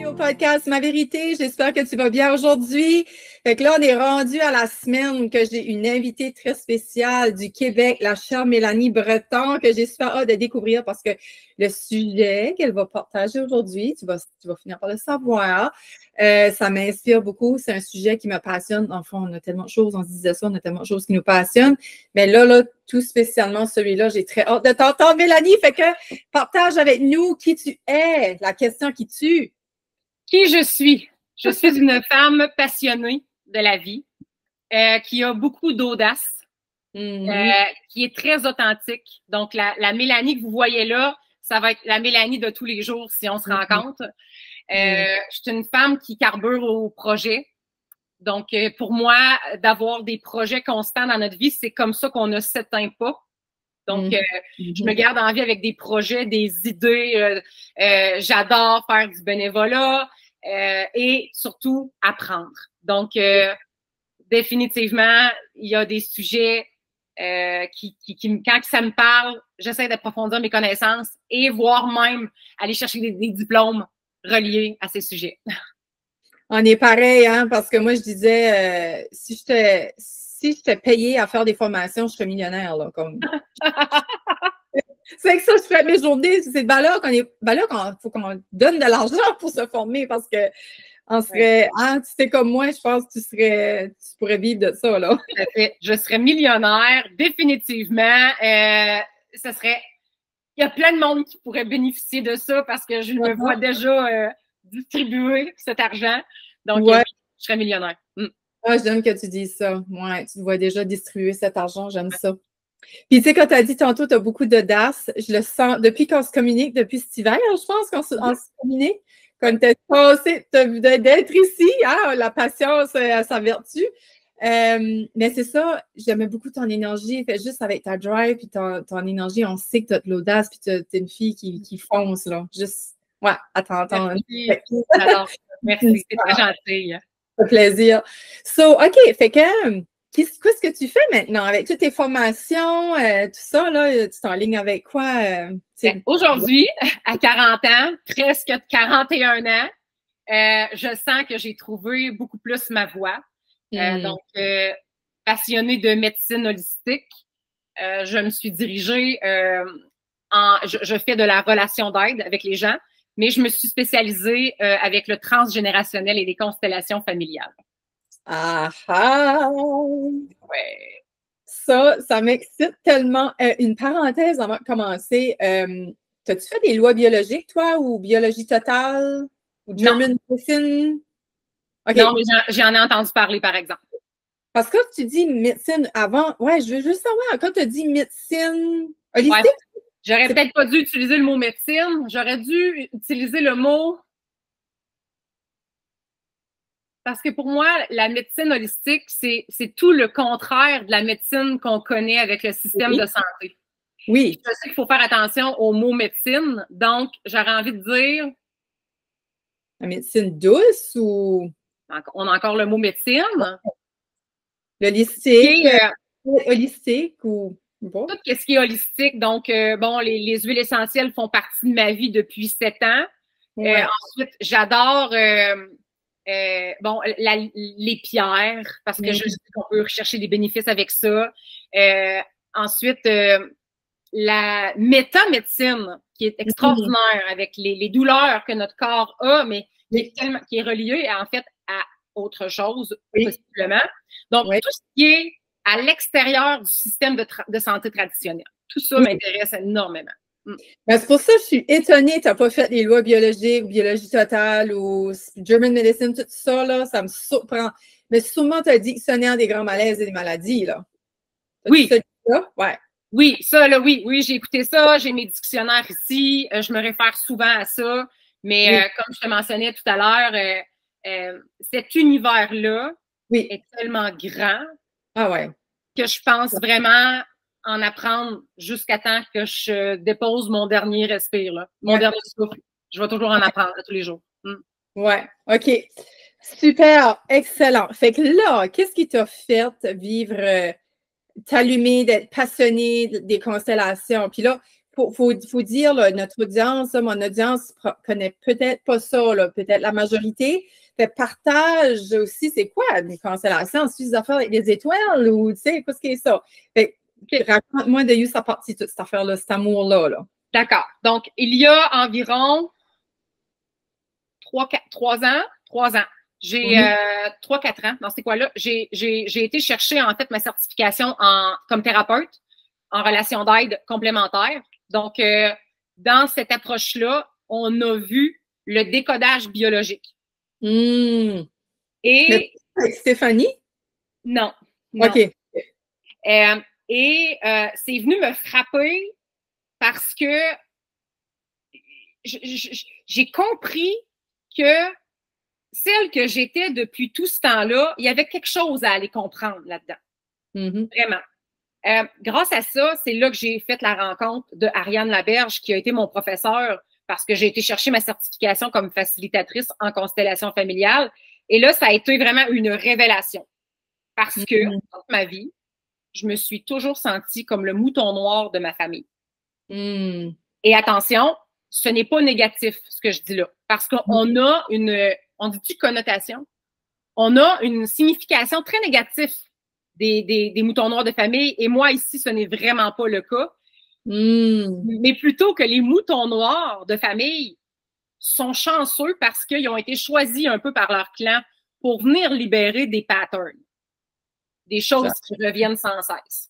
au podcast Ma Vérité. J'espère que tu vas bien aujourd'hui. Fait que là, on est rendu à la semaine que j'ai une invitée très spéciale du Québec, la chère Mélanie Breton, que j'ai super hâte de découvrir parce que le sujet qu'elle va partager aujourd'hui, tu vas finir par le savoir, ça m'inspire beaucoup. C'est un sujet qui me passionne. Dans le fond, on a tellement de choses, on se disait ça, on a tellement de choses qui nous passionnent. Mais là, tout spécialement celui-là, j'ai très hâte de t'entendre, Mélanie. Fait que partage avec nous qui tu es, la question qui tue. Qui je suis? Je suis une femme passionnée de la vie, qui a beaucoup d'audace, qui est très authentique. Donc, la Mélanie que vous voyez là, ça va être la Mélanie de tous les jours si on se rencontre. Je suis une femme qui carbure au projet. Donc, pour moi, d'avoir des projets constants dans notre vie, c'est comme ça qu'on ne s'éteint pas. Donc, je me garde en vie avec des projets, des idées. J'adore faire du bénévolat et surtout apprendre. Donc, définitivement, il y a des sujets quand ça me parle, j'essaie d'approfondir mes connaissances et voire même aller chercher des diplômes reliés à ces sujets. On est pareil, hein, parce que moi, je disais, si je te payais à faire des formations, je serais millionnaire, là, comme. C'est que ça, je ferais mes journées. C'est là qu'il faut qu'on donne de l'argent pour se former parce que on serait, hein, tu sais comme moi, je pense que tu pourrais vivre de ça, là. Tout à fait. Je serais millionnaire, définitivement. Il y a plein de monde qui pourrait bénéficier de ça parce que je me vois déjà distribuer cet argent. Donc, je serais millionnaire. Ah, j'aime que tu dises ça. Ouais, tu te vois déjà distribuer cet argent, j'aime ça. Puis, tu sais, quand tu as dit tantôt, tu as beaucoup d'audace, je le sens depuis qu'on se communique, depuis cet hiver, je pense qu'on se communique, comme tu as passé d'être ici, hein, la patience a sa vertu. Mais c'est ça, j'aimais beaucoup ton énergie, fait juste avec ta drive puis ton énergie, on sait que tu as de l'audace puis tu es une fille qui fonce, là. Juste, ouais, à t'entendre. Merci, c'est très gentil. Ça fait plaisir. So, OK, fait que, qu'est-ce que tu fais maintenant avec toutes tes formations, tout ça, là, tu t'enlignes avec quoi? Aujourd'hui, à 40 ans, presque 41 ans, je sens que j'ai trouvé beaucoup plus ma voie. Donc, passionnée de médecine holistique, je me suis dirigée je fais de la relation d'aide avec les gens, mais je me suis spécialisée avec le transgénérationnel et les constellations familiales. Ah ah! Ouais. Ça m'excite tellement. Une parenthèse avant de commencer. T'as-tu fait des lois biologiques, toi, ou biologie totale, ou German medicine? Okay. Non, mais j'en ai entendu parler, par exemple. Parce que quand tu dis médecine avant, ouais, je veux juste savoir, quand tu as dit médecine holistique? Ouais. J'aurais peut-être pas dû utiliser le mot médecine, j'aurais dû utiliser le mot. Parce que pour moi, la médecine holistique, c'est tout le contraire de la médecine qu'on connaît avec le système de santé. Oui. Je sais qu'il faut faire attention au mot médecine, donc j'aurais envie de dire. La médecine douce ou. On a encore le mot médecine. L'holistique. Holistique ou. Bon. Tout ce qui est holistique. Donc, bon, les huiles essentielles font partie de ma vie depuis 7 ans. Ouais. Ensuite, j'adore les pierres parce que je sais qu'on peut rechercher des bénéfices avec ça. Ensuite, la métamédecine qui est extraordinaire avec les douleurs que notre corps a, mais qui est reliée en fait à autre chose, possiblement. Donc, tout ce qui est à l'extérieur du système de santé traditionnel. Tout ça m'intéresse énormément. Ben, c'est pour ça que je suis étonnée que tu n'as pas fait les lois biologiques, biologie totale ou German medicine, tout ça, là, ça me surprend. Mais sûrement, tu as dictionnaire des grands malaises et des maladies, là. Oui. Ça? Ouais. Oui, ça, là, oui, j'ai écouté ça, j'ai mes dictionnaires ici, je me réfère souvent à ça, mais comme je te mentionnais tout à l'heure, cet univers-là est tellement grand que je pense vraiment en apprendre jusqu'à temps que je dépose mon dernier respire, là, mon dernier souffle. Je vais toujours en apprendre tous les jours. Ouais, OK. Super, excellent. Fait que là, qu'est-ce qui t'a fait vivre, t'allumer, d'être passionné des constellations? Puis là, faut dire, là, notre audience, mon audience connaît peut-être pas ça, peut-être la majorité. Fait partage aussi, c'est quoi une constellation? C'est des affaires avec des étoiles ou, tu sais, qu'est-ce que c'est ça? Fait raconte-moi de où ça partit, toute cette affaire-là, cet amour-là. Là. D'accord. Donc, il y a environ 3 ans, j'ai 3-4 ans, dans ces quoi-là, j'ai été chercher en fait ma certification comme thérapeute en relation d'aide complémentaire. Donc, dans cette approche-là, on a vu le décodage biologique. Et avec Stéphanie? Non. OK. C'est venu me frapper parce que j'ai compris que celle que j'étais depuis tout ce temps-là, il y avait quelque chose à aller comprendre là-dedans. Vraiment. Grâce à ça, c'est là que j'ai fait la rencontre de Ariane Laberge, qui a été mon professeur parce que j'ai été chercher ma certification comme facilitatrice en constellation familiale. Et là, ça a été vraiment une révélation. Parce que, dans toute ma vie, je me suis toujours sentie comme le mouton noir de ma famille. Et attention, ce n'est pas négatif, ce que je dis là. Parce qu'on a on dit-tu connotation? On a une signification très négative des moutons noirs de famille. Et moi, ici, ce n'est vraiment pas le cas. Mais plutôt que les moutons noirs de famille sont chanceux parce qu'ils ont été choisis un peu par leur clan pour venir libérer des patterns, des choses qui reviennent sans cesse.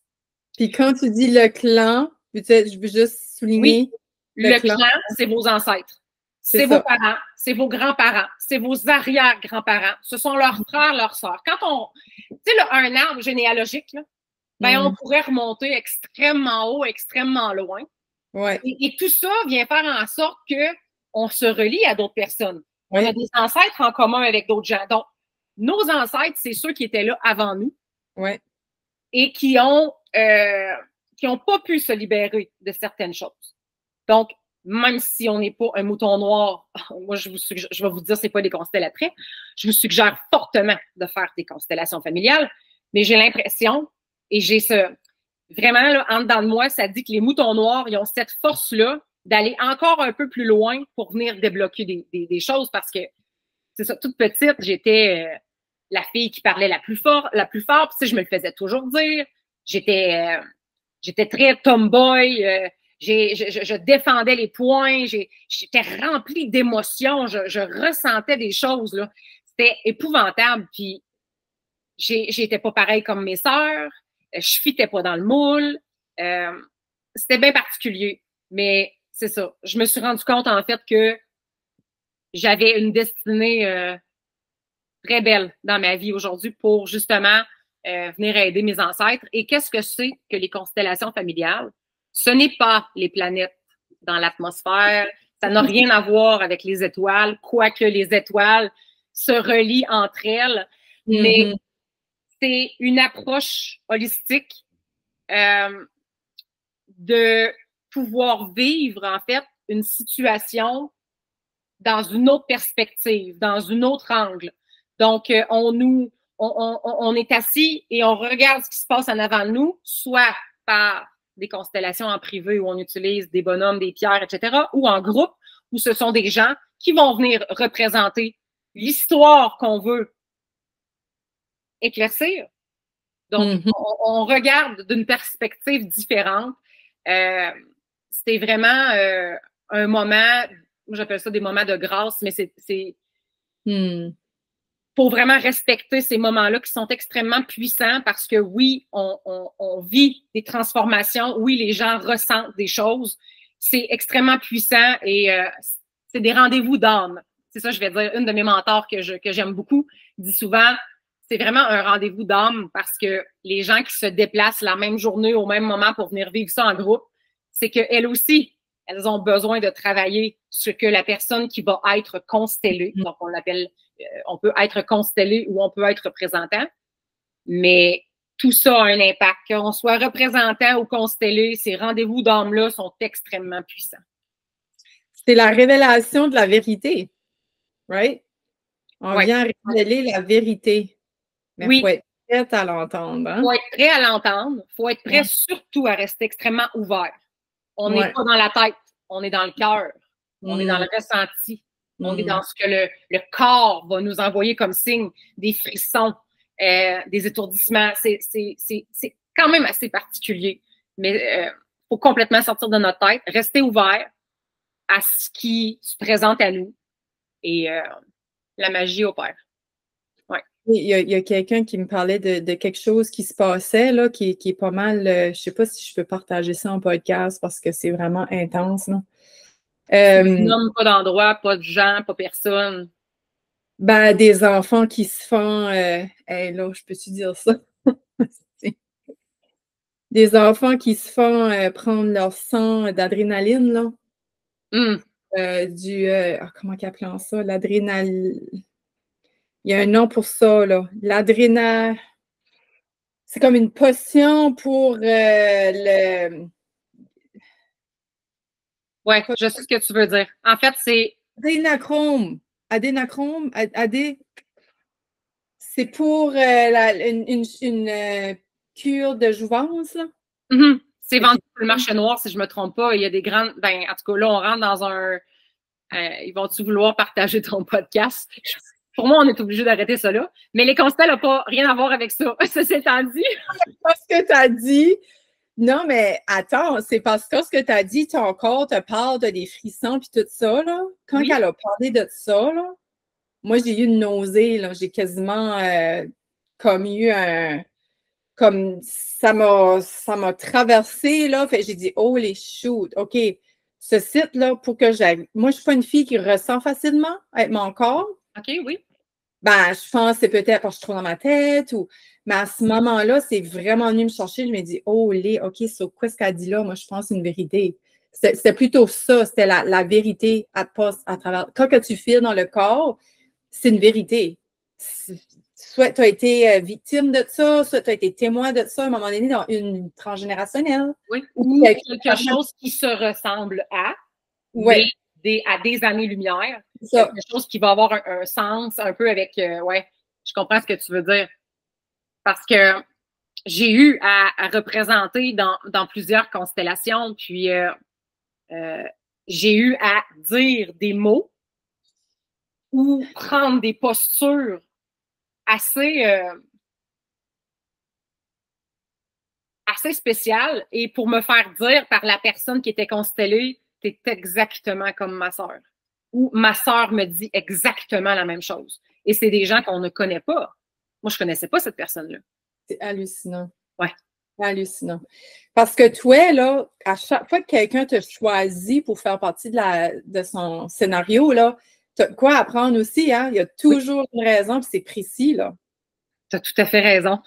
Puis quand tu dis le clan, je veux juste souligner. Oui, le clan, c'est vos ancêtres. C'est vos parents, c'est vos grands-parents, c'est vos arrière-grands-parents. Ce sont leurs frères, leurs sœurs. Quand tu sais, un arbre généalogique, là, ben, on pourrait remonter extrêmement haut, extrêmement loin. Ouais. Et tout ça vient faire en sorte qu'on se relie à d'autres personnes. On a des ancêtres en commun avec d'autres gens. Donc, nos ancêtres, c'est ceux qui étaient là avant nous. Ouais. Et qui ont pas pu se libérer de certaines choses. Donc, même si on n'est pas un mouton noir, moi, je vais vous dire, c'est pas des constellatrices. Je vous suggère fortement de faire des constellations familiales, mais j'ai l'impression, et j'ai vraiment, là, en dedans de moi, ça dit que les moutons noirs, ils ont cette force-là d'aller encore un peu plus loin pour venir débloquer des choses parce que, c'est ça, toute petite, j'étais la fille qui parlait la plus fort, puis je me le faisais toujours dire. J'étais très tomboy, je défendais les points, j'étais remplie d'émotions, je ressentais des choses, là. C'était épouvantable, puis j'étais pas pareil comme mes sœurs, je fitais pas dans le moule, c'était bien particulier, mais c'est ça. Je me suis rendu compte, en fait, que j'avais une destinée très belle dans ma vie aujourd'hui pour, justement, venir aider mes ancêtres. Et qu'est-ce que c'est que les constellations familiales? Ce n'est pas les planètes dans l'atmosphère. Ça n'a rien à voir avec les étoiles, quoique les étoiles se relient entre elles. Mais c'est une approche holistique de pouvoir vivre, en fait, une situation dans une autre perspective, dans un autre angle. Donc, on est assis et on regarde ce qui se passe en avant de nous, soit par des constellations en privé où on utilise des bonhommes, des pierres, etc., ou en groupe où ce sont des gens qui vont venir représenter l'histoire qu'on veut éclaircir. Donc, on regarde d'une perspective différente. C'était vraiment un moment, j'appelle ça des moments de grâce, mais c'est pour vraiment respecter ces moments-là qui sont extrêmement puissants parce que oui, on vit des transformations, oui, les gens ressentent des choses. C'est extrêmement puissant et c'est des rendez-vous d'âme. C'est ça, je vais dire. Une de mes mentors que j'aime beaucoup dit souvent, c'est vraiment un rendez-vous d'âme parce que les gens qui se déplacent la même journée au même moment pour venir vivre ça en groupe, c'est qu'elles aussi, elles ont besoin de travailler ce que la personne qui va être constellée, donc on l'appelle, on peut être constellé ou on peut être représentant, mais tout ça a un impact. Qu'on soit représentant ou constellé, ces rendez-vous d'âme-là sont extrêmement puissants. C'est la révélation de la vérité, right? On vient révéler la vérité. Mais il faut être prêt à l'entendre. Il faut être prêt à l'entendre. Il faut être prêt surtout à rester extrêmement ouvert. On n'est pas dans la tête, on est dans le cœur, on est dans le ressenti, on est dans ce que le corps va nous envoyer comme signe, des frissons, des étourdissements. C'est quand même assez particulier, mais faut complètement sortir de notre tête, rester ouvert à ce qui se présente à nous et la magie opère. Ouais. Il y a quelqu'un qui me parlait de quelque chose qui se passait, là, qui est pas mal, je sais pas si je peux partager ça en podcast parce que c'est vraiment intense, là. Nomme pas d'endroit, pas de gens, pas personne. Ben, des enfants qui se font, hey, là, je peux-tu dire ça? Des enfants qui se font prendre leur sang d'adrénaline, là. Comment qu'ils appellent ça? L'adrénaline. Il y a un nom pour ça, là. L'adrénaline. C'est comme une potion pour le. Ouais, je sais ce que tu veux dire. En fait, c'est. Adénachrome. Adénachrome. C'est pour une cure de jouvence, là. C'est vendu sur le marché noir, si je ne me trompe pas. Il y a des grandes. Ben, en tout cas, là, on rentre dans un. Ils vont-tu vouloir partager ton podcast? Pour moi, on est obligé d'arrêter ça là. Mais les constats n'ont pas rien à voir avec ça. Ça, c'est dit. Parce que tu as dit. Non, mais attends, c'est parce que ce que tu as dit, ton corps te parle de des frissons puis tout ça, là. Quand elle a parlé de ça, là, moi, j'ai eu une nausée, là. J'ai quasiment comme eu un. Comme ça m'a traversé, là. Fait j'ai dit, oh les shoot, OK. Ce site-là, pour que j'aille. Moi, je suis pas une fille qui ressent facilement avec mon corps. OK, oui. Ben, je pense que c'est peut-être parce que je suis trop dans ma tête ou. Mais à ce moment-là, c'est vraiment venu me chercher. Je me dis, oh, OK, sur quoi ce qu'elle dit là? Moi, je pense que c'est une vérité. C'était plutôt ça, c'était la vérité à travers. Quand que tu files dans le corps, c'est une vérité. Soit tu as été victime de ça, soit tu as été témoin de ça à un moment donné dans une transgénérationnelle. Oui, ou quelque chose qui se ressemble à, à des années-lumière. Quelque chose qui va avoir un sens un peu avec, je comprends ce que tu veux dire. Parce que j'ai eu à représenter dans plusieurs constellations, puis j'ai eu à dire des mots ou prendre des postures assez spéciales et pour me faire dire par la personne qui était constellée, t'es exactement comme ma sœur. Ou ma sœur me dit exactement la même chose. Et c'est des gens qu'on ne connaît pas. Moi, je ne connaissais pas cette personne-là. C'est hallucinant. Ouais. Hallucinant. Parce que toi, là, à chaque fois que quelqu'un te choisit pour faire partie de son scénario, là, tu as quoi apprendre aussi, hein? Il y a toujours une raison, puis c'est précis, là. Tu as tout à fait raison.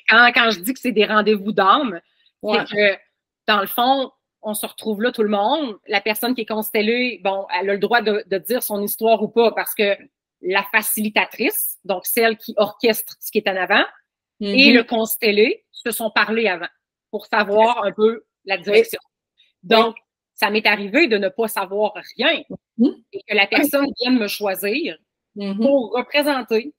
quand je dis que c'est des rendez-vous d'âme, c'est que, dans le fond, on se retrouve là, tout le monde. La personne qui est constellée, bon, elle a le droit de dire son histoire ou pas parce que la facilitatrice, donc celle qui orchestre ce qui est en avant, et le constellé se sont parlé avant pour savoir un peu la direction. Donc, ça m'est arrivé de ne pas savoir rien et que la personne vienne me choisir pour représenter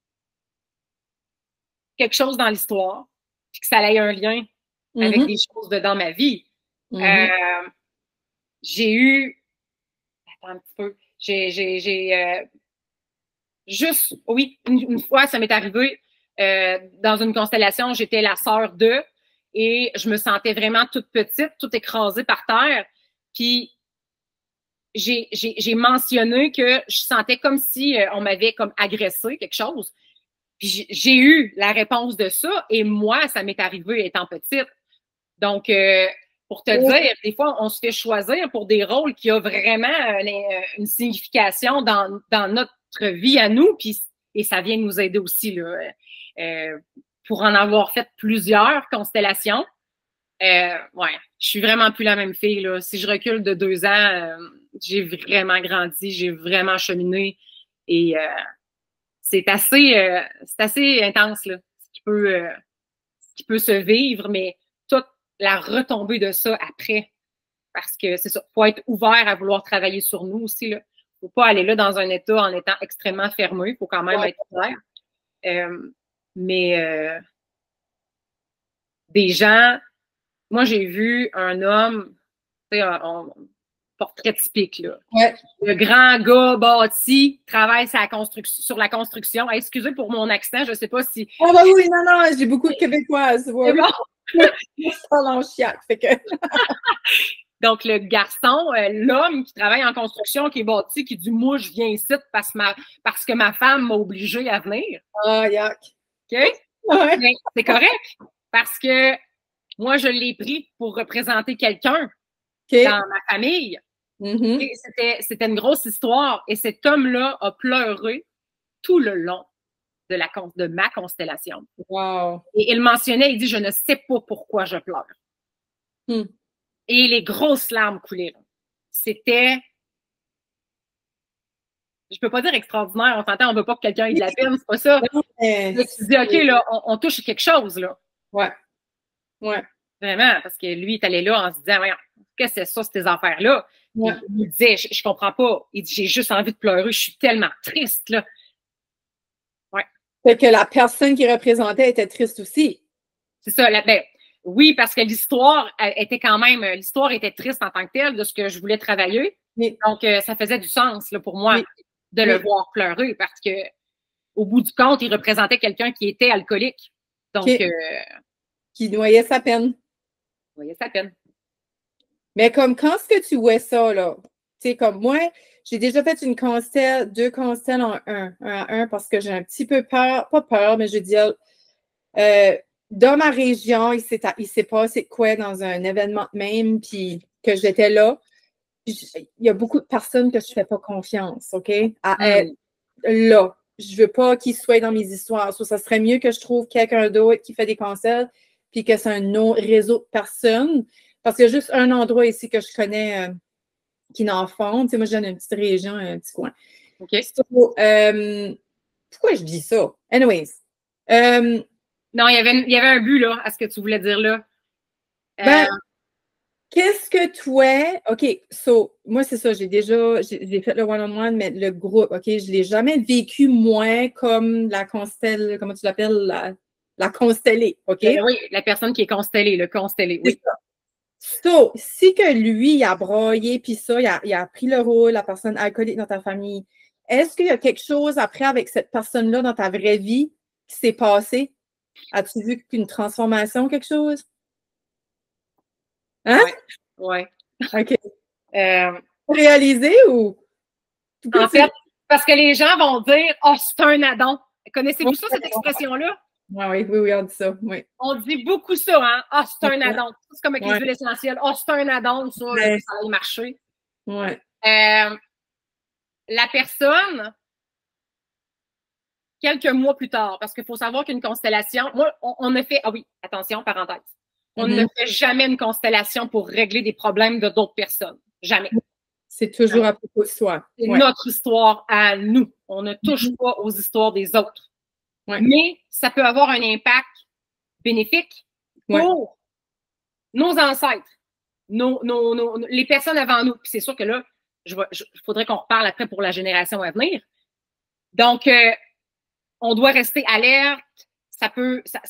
quelque chose dans l'histoire puis que ça ait un lien avec des choses dans ma vie. J'ai eu... Attends un petit peu. Juste, oui, une fois, ça m'est arrivé dans une constellation, j'étais la sœur de et je me sentais vraiment toute petite, toute écrasée par terre. Puis, j'ai mentionné que je sentais comme si on m'avait comme agressé quelque chose. Puis, j'ai eu la réponse de ça et moi, ça m'est arrivé étant petite. Donc, pour te dire, des fois, on se fait choisir pour des rôles qui ont vraiment une signification dans notre vie à nous, puis, et ça vient nous aider aussi là, pour en avoir fait plusieurs constellations. Je suis vraiment plus la même fille. Là. Si je recule de 2 ans, j'ai vraiment grandi, j'ai vraiment cheminé et c'est assez intense là, ce qui peut se vivre, mais toute la retombée de ça après. Parce que c'est ça, il faut être ouvert à vouloir travailler sur nous aussi. Il ne faut pas aller là dans un état en étant extrêmement fermé. Il faut quand même être ouvert. Mais des gens, moi j'ai vu un homme sais, un portrait typique, là. Ouais. Le grand gars bâti travaille sur la construction. Excusez pour mon accent, je ne sais pas si... Ah bah oui, non, j'ai beaucoup de Québécoises. Ouais. Bon. Je parle en chiac, fait que... Donc, le garçon, l'homme qui travaille en construction, qui est bâti, qui dit « Moi, je viens ici parce que ma femme m'a obligé à venir. » Ah, yuck. OK? Ouais. Mais c'est correct parce que moi, je l'ai pris pour représenter quelqu'un dans ma famille. C'était une grosse histoire et cet homme-là a pleuré tout le long de ma constellation. Wow. Et il mentionnait, il dit « Je ne sais pas pourquoi je pleure. » Et les grosses larmes coulaient. C'était, je peux pas dire extraordinaire, on s'entend, on veut pas que quelqu'un ait de la peine, c'est pas ça. Mais tu dis, OK, là, on touche quelque chose, là. Ouais. Vraiment, parce que lui, il est allé là en se disant, voyons, qu'est-ce que c'est ça, ces affaires-là? Ouais. Il me disait, je comprends pas. Il dit, j'ai juste envie de pleurer, je suis tellement triste, là. Ouais. Fait que la personne qui représentait était triste aussi. C'est ça, oui, parce que l'histoire était triste en tant que telle de ce que je voulais travailler. Oui. Donc, ça faisait du sens là, pour moi de le voir pleurer parce que, au bout du compte, il représentait quelqu'un qui était alcoolique. Donc, qui noyait sa peine. Mais comme quand est-ce que tu vois ça, là? Tu sais, comme moi, j'ai déjà fait deux constelles en un parce que j'ai un petit peu peur, pas peur, mais je veux dire, dans ma région, il s'est passé quoi dans un événement même, puis que j'étais là. Il y a beaucoup de personnes que je ne fais pas confiance, OK? À être là. Je ne veux pas qu'ils soient dans mes histoires. Ça serait mieux que je trouve quelqu'un d'autre qui fait des concerts, puis que c'est un autre réseau de personnes. Parce qu'il y a juste un endroit ici que je connais qui n'en font. Tu sais, moi, je viens d'une petite région, un petit coin. OK. Pourquoi je dis ça? Anyways. Non, il y avait un but, là, à ce que tu voulais dire, là. Qu'est-ce que toi... OK, moi, c'est ça, j'ai fait le one-on-one, mais le groupe, OK, je ne l'ai jamais vécu, moi, comme la constelle, comment tu l'appelles, la constellée, OK? Oui, la personne qui est constellée, le constellé, oui. Si que lui, il a broyé, puis ça, il a pris le rôle, la personne alcoolique dans ta famille, est-ce qu'il y a quelque chose après avec cette personne-là dans ta vraie vie qui s'est passé? As-tu vu qu'une transformation, quelque chose? Hein? Ouais. OK. Réalisé ou? En fait, parce que les gens vont dire « Oh, c'est un addon ». Connaissez-vous ça, cette expression-là? Oui, on dit ça, oui. On dit beaucoup ça, hein? « Ah, c'est un addon ». C'est comme avec les huiles essentielles. « Ah, c'est un addon, ça, ça va marcher. » Ouais. La personne, quelques mois plus tard, parce qu'il faut savoir qu'une constellation, moi, on a fait, ah oui, attention, parenthèse, on ne fait jamais une constellation pour régler des problèmes de d'autres personnes. Jamais. C'est toujours à propos de soi. C'est notre histoire à nous. On ne touche pas aux histoires des autres. Mais ça peut avoir un impact bénéfique pour nos ancêtres, les personnes avant nous. Puis c'est sûr que là, il faudrait qu'on reparle après pour la génération à venir. Donc, on doit rester alerte. Ça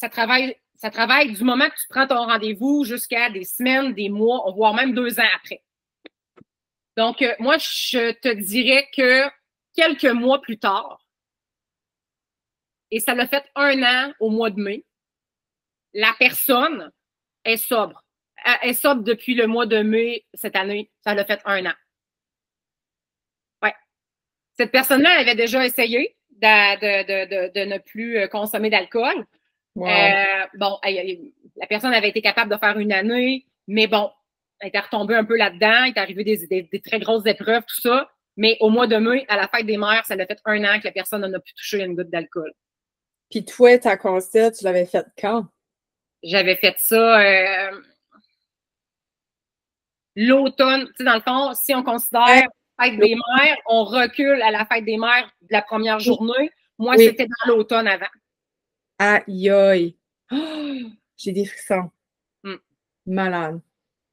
travaille du moment que tu prends ton rendez-vous jusqu'à des semaines, des mois, voire même 2 ans après. Donc, moi, je te dirais que quelques mois plus tard, et ça l'a fait 1 an au mois de mai, la personne est sobre. Elle est sobre depuis le mois de mai cette année. Ça l'a fait 1 an. Ouais. Cette personne-là avait déjà essayé de ne plus consommer d'alcool. Wow. Bon, la personne avait été capable de faire 1 année, mais bon, elle était retombée un peu là-dedans. Il est arrivé des très grosses épreuves, tout ça. Mais au mois de mai, à la fête des mères, ça l'a fait 1 an que la personne n'en a plus touché une goutte d'alcool. Puis toi, ta constelle, tu l'avais faite quand? J'avais fait ça l'automne. Tu sais, dans le fond, si on considère fête des mères, on recule à la fête des mères de la première journée. Moi, c'était dans l'automne avant. Aïe, aïe. Oh, j'ai des frissons. Malade.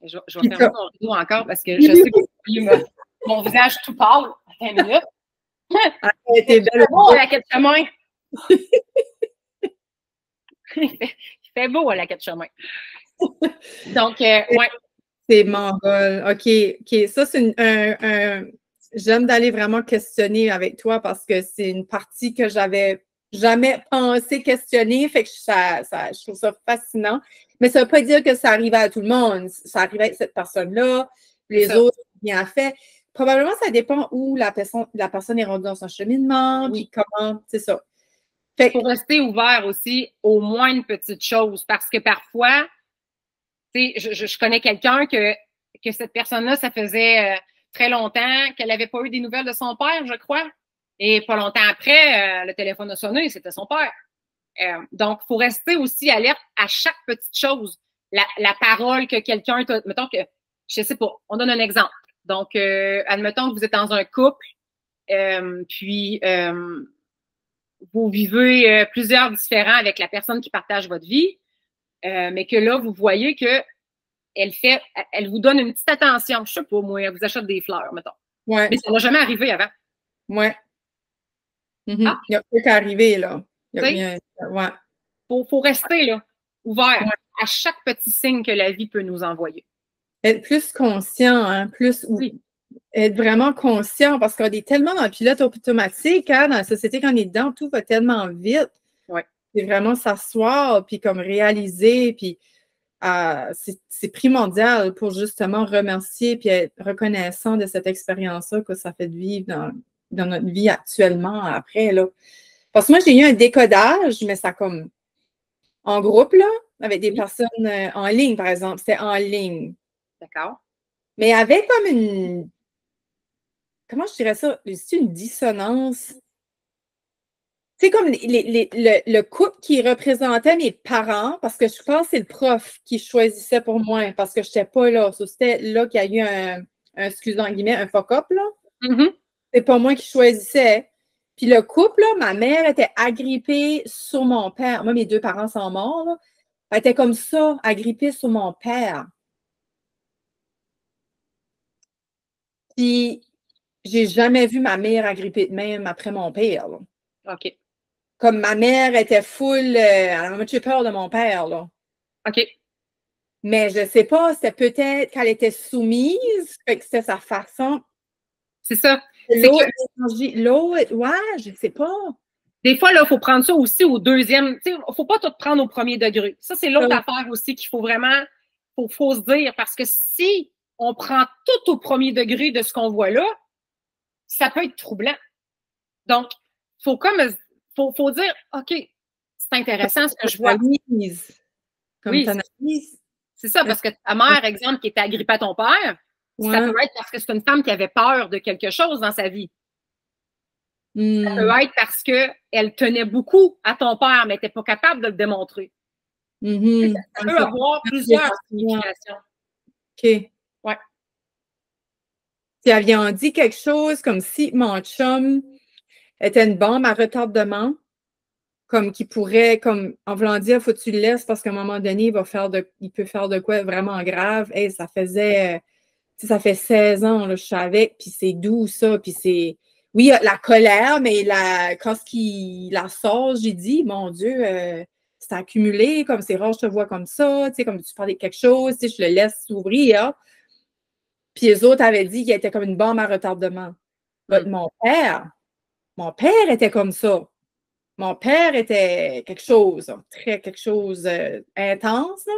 Je vais fermer mon rideau encore parce que je sais que mon visage tout pâle. Attends une minute. T'es belle. Beau à la quête de chemin. Il fait beau à la quête de chemin. Donc, ouais. C'est mongol. OK, OK. Ça, c'est j'aime d'aller vraiment questionner avec toi parce que c'est une partie que j'avais jamais pensé questionner. Fait que je trouve ça fascinant. Mais ça ne veut pas dire que ça arrive à tout le monde. Ça arrive avec cette personne-là, les autres, bien fait. Probablement, ça dépend où la personne est rendue dans son cheminement, puis comment, c'est ça. Il faut rester ouvert aussi, au moins une petite chose, parce que parfois, tu sais, je connais quelqu'un que cette personne-là, ça faisait très longtemps qu'elle n'avait pas eu des nouvelles de son père, je crois. Et pas longtemps après, le téléphone a sonné, c'était son père. Donc, il faut rester aussi alerte à chaque petite chose. La parole que quelqu'un t'a... Mettons que, je sais pas, on donne un exemple. Donc, admettons que vous êtes dans un couple, puis vous vivez plusieurs différents avec la personne qui partage votre vie, mais que là, vous voyez que elle vous donne une petite attention. Je sais pas, moi, elle vous achète des fleurs, mettons. Ouais. Mais ça n'a jamais arrivé avant. Ouais. Il y a plus qu'à arriver, là. Ouais. Faut rester là, ouvert à chaque petit signe que la vie peut nous envoyer. Être plus conscient, hein, être vraiment conscient, parce qu'on est tellement dans le pilote automatique, hein, dans la société, quand on est dedans, tout va tellement vite. Ouais. C'est vraiment s'asseoir, puis comme réaliser, puis c'est primordial pour justement remercier puis être reconnaissant de cette expérience-là que ça fait de vivre dans notre vie actuellement après, là. Parce que moi, j'ai eu un décodage, mais ça comme en groupe, là, avec des personnes en ligne, par exemple. C'était en ligne. D'accord. Mais avec comme une... Comment je dirais ça? C'est une dissonance. C'est comme le couple qui représentait mes parents, parce que je pense que c'est le prof qui choisissait pour moi, parce que je n'étais pas là. C'était là qu'il y a eu excusez en guillemets, un fuck-up, là. Mm-hmm. C'est pas moi qui choisissais. Puis le couple, là, ma mère était agrippée sur mon père. Moi, mes deux parents sont morts, là. Elle était comme ça, agrippée sur mon père. Puis, j'ai jamais vu ma mère agrippée de même après mon père, là. OK. Comme ma mère était full, elle m'a tué peur de mon père, là. OK. Mais je sais pas, c'était peut-être qu'elle était soumise, fait que c'était sa façon. C'est ça. L'autre, ouais, je sais pas. Des fois, là, il faut prendre ça aussi au deuxième. Tu sais, il ne faut pas tout prendre au premier degré. Ça, c'est l'autre affaire aussi qu'il faut vraiment, faut se dire, parce que si on prend tout au premier degré de ce qu'on voit là, ça peut être troublant. Donc, faut dire, OK, c'est intéressant ce que je vois. Oui, c'est ça, parce que ta mère, exemple, qui était agrippée à ton père, ça peut être parce que c'est une femme qui avait peur de quelque chose dans sa vie. Ça peut être parce qu'elle tenait beaucoup à ton père, mais n'était pas capable de le démontrer. Ça peut avoir plusieurs significations. OK. Ouais. Si avions dit quelque chose comme si mon chum était une bombe à retardement, comme qui pourrait, comme en voulant dire, faut que tu le laisses parce qu'à un moment donné, il peut faire de quoi vraiment grave. Hey, ça fait 16 ans, là, je suis avec, puis c'est doux, ça, puis c'est... Oui, il y a la colère, mais quand il la sort, j'ai dit, mon Dieu, c'est accumulé, comme c'est rare, je te vois comme ça, tu sais, comme tu parlais de quelque chose, tu sais, je le laisse s'ouvrir. Puis les autres avaient dit qu'il était comme une bombe à retardement. Mon père était comme ça. Mon père était quelque chose intense, là.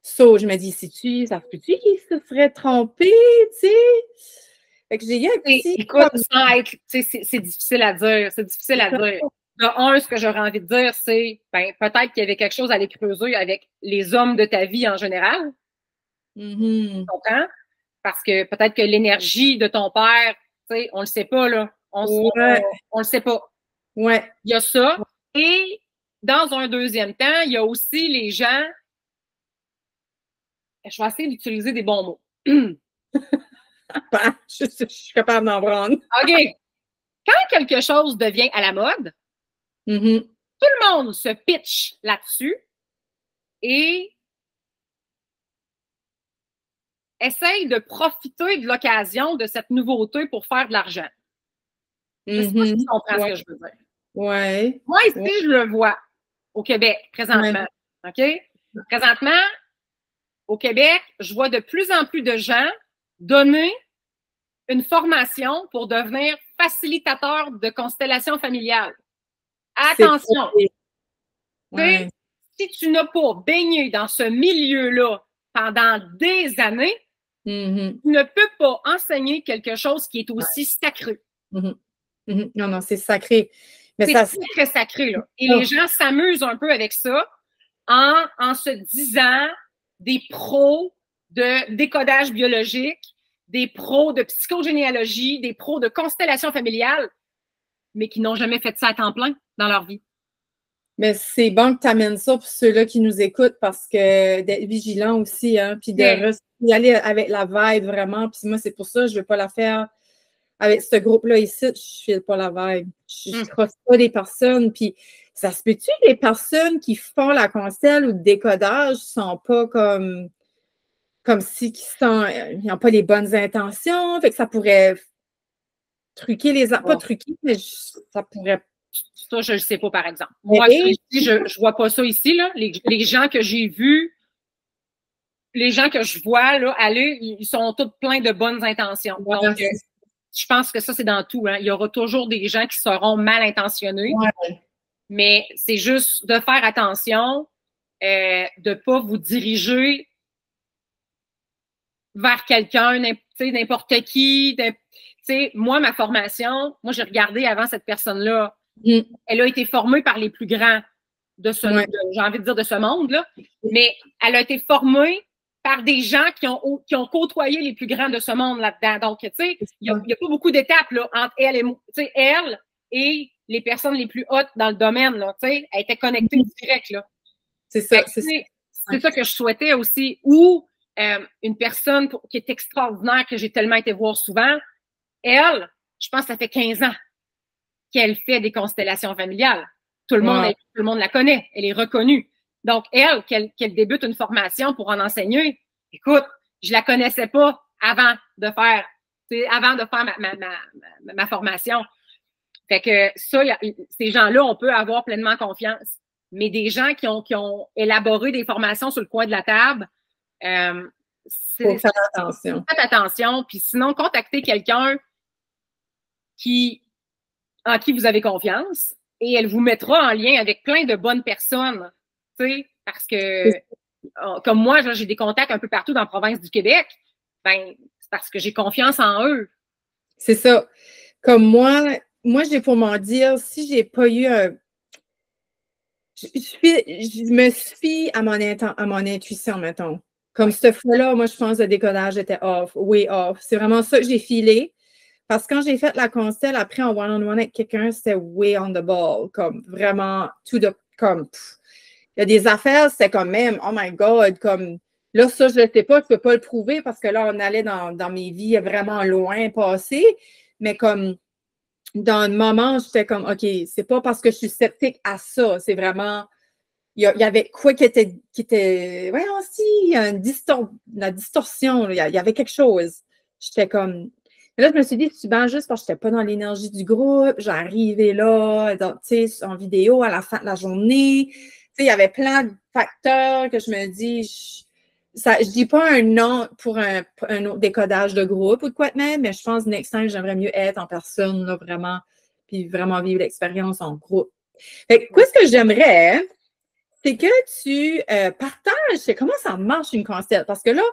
So, je me dis, ça se peut-tu qu'il se serait trompé, tu sais? Fait que j'ai eu un petit... Écoute, c'est difficile à dire. C'est difficile à dire. Ce que j'aurais envie de dire, c'est peut-être qu'il y avait quelque chose à aller creuser avec les hommes de ta vie en général. Tu comprends? Parce que peut-être que l'énergie de ton père, tu sais, on le sait pas, là. On le sait pas. Ouais. Il y a ça. Et dans un deuxième temps, il y a aussi les gens. Je vais essayer d'utiliser des bons mots. Je suis capable d'en prendre. OK. Quand quelque chose devient à la mode, tout le monde se pitch là-dessus et essaye de profiter de l'occasion de cette nouveauté pour faire de l'argent. Je ne sais pas si tu comprends ce que je veux dire. Oui. Moi, ici, je le vois au Québec, présentement. OK? Présentement, au Québec, je vois de plus en plus de gens donner une formation pour devenir facilitateur de constellation familiale. Attention! Ouais. Si tu n'as pas baigné dans ce milieu-là pendant des années, tu ne peux pas enseigner quelque chose qui est aussi sacré. Non, non, c'est sacré. C'est très sacré, là. Et les gens s'amusent un peu avec ça en se disant des pros de décodage biologique, des pros de psychogénéalogie, des pros de constellation familiale, mais qui n'ont jamais fait ça à temps plein dans leur vie. Mais c'est bon que tu amènes ça pour ceux-là qui nous écoutent parce que d'être vigilant aussi, hein, puis de y aller avec la vibe vraiment. Puis moi, c'est pour ça que je ne veux pas la faire avec ce groupe-là ici. Je ne file pas la vibe. Je ne croise pas des personnes. Puis ça se peut-tu que les personnes qui font la constelle ou le décodage ne sont pas comme si ils n'ont pas les bonnes intentions? Fait que ça pourrait truquer les... Pas truquer, mais ça pourrait... Ça, je ne le sais pas, par exemple. Moi, ici, je ne vois pas ça ici. Là. Les gens que j'ai vus, les gens que je vois là, aller, ils sont tous pleins de bonnes intentions. Donc, je pense que ça, c'est dans tout. Hein. Il y aura toujours des gens qui seront mal intentionnés. Ouais. Mais c'est juste de faire attention, de ne pas vous diriger vers quelqu'un, n'importe qui. Moi, ma formation, moi, j'ai regardé avant cette personne-là. Elle a été formée par les plus grands de ce, j'ai envie de dire de ce monde-là, mais elle a été formée par des gens qui ont côtoyé les plus grands de ce monde là-dedans. Donc, tu sais, il n'y a pas beaucoup d'étapes là, entre elle et les personnes les plus hautes dans le domaine. Là, elle était connectée direct. Là. C'est ça. C'est ça que je souhaitais aussi. Ou une personne qui est extraordinaire, que j'ai tellement été voir souvent, elle, je pense que ça fait 15 ans qu'elle fait des constellations familiales. Tout le monde la connaît. Elle est reconnue. Donc, elle, qu'elle débute une formation pour en enseigner, écoute, je la connaissais pas avant de faire ma formation. Fait que ça, ces gens-là, on peut avoir pleinement confiance. Mais des gens qui ont élaboré des formations sur le coin de la table, faut faire attention. Faites attention. Puis sinon, contactez quelqu'un en qui vous avez confiance et elle vous mettra en lien avec plein de bonnes personnes, tu sais, parce que comme moi, j'ai des contacts un peu partout dans la province du Québec, ben c'est parce que j'ai confiance en eux. C'est ça. Comme moi, j'ai pour m'en dire, si j'ai pas eu un... Je me fie à mon intuition, mettons. Comme cette fois-là, moi, je pense que le décodage était off, way off. C'est vraiment ça que j'ai filé. Parce que quand j'ai fait la constelle, après, en one-on-one avec quelqu'un, c'était way on the ball. Comme vraiment, comme, il y a des affaires, c'était comme même, oh my God, comme, là, ça, je ne sais pas, je ne peux pas le prouver parce que là, on allait dans mes vies vraiment loin passées. Mais comme, dans le moment, j'étais comme, OK, c'est pas parce que je suis sceptique à ça, c'est vraiment, il y avait quoi qui était, ouais, aussi, il y a la distorsion, il y avait quelque chose. J'étais comme, là, je me suis dit, c'est souvent juste parce que je n'étais pas dans l'énergie du groupe, j'arrivais là, tu sais, en vidéo à la fin de la journée, tu sais, il y avait plein de facteurs que je me dis, je dis pas un non pour un autre décodage de groupe ou de quoi de même, mais je pense que next time, j'aimerais mieux être en personne, là, vraiment, puis vraiment vivre l'expérience en groupe. Fait que, ce que j'aimerais, c'est que tu partages comment ça marche une constelle. Parce que là,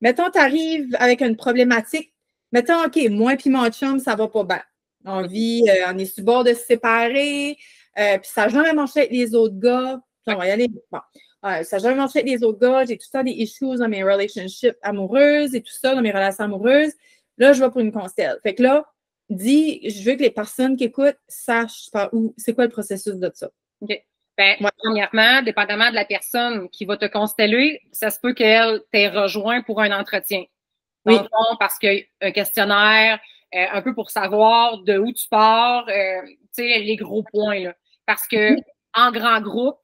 mettons, tu arrives avec une problématique. Mettons, OK, moi et mon chum, ça va pas bien. On vit, on est sur le bord de se séparer, puis ça n'a jamais marché avec les autres gars. Puis on va y aller. Bon. Ça n'a jamais marché avec les autres gars. J'ai tout le temps des issues dans mes relationships amoureuses et tout ça, dans mes relations amoureuses. Là, je vais pour une constelle. Fait que là, je veux que les personnes qui écoutent sachent c'est quoi le processus de ça. OK. Ben, premièrement, dépendamment de la personne qui va te consteller, ça se peut qu'elle t'ait rejoint pour un entretien. Dans le fond, parce qu'un questionnaire, un peu pour savoir de où tu pars, tu sais, les gros points, là. Parce que en grand groupe,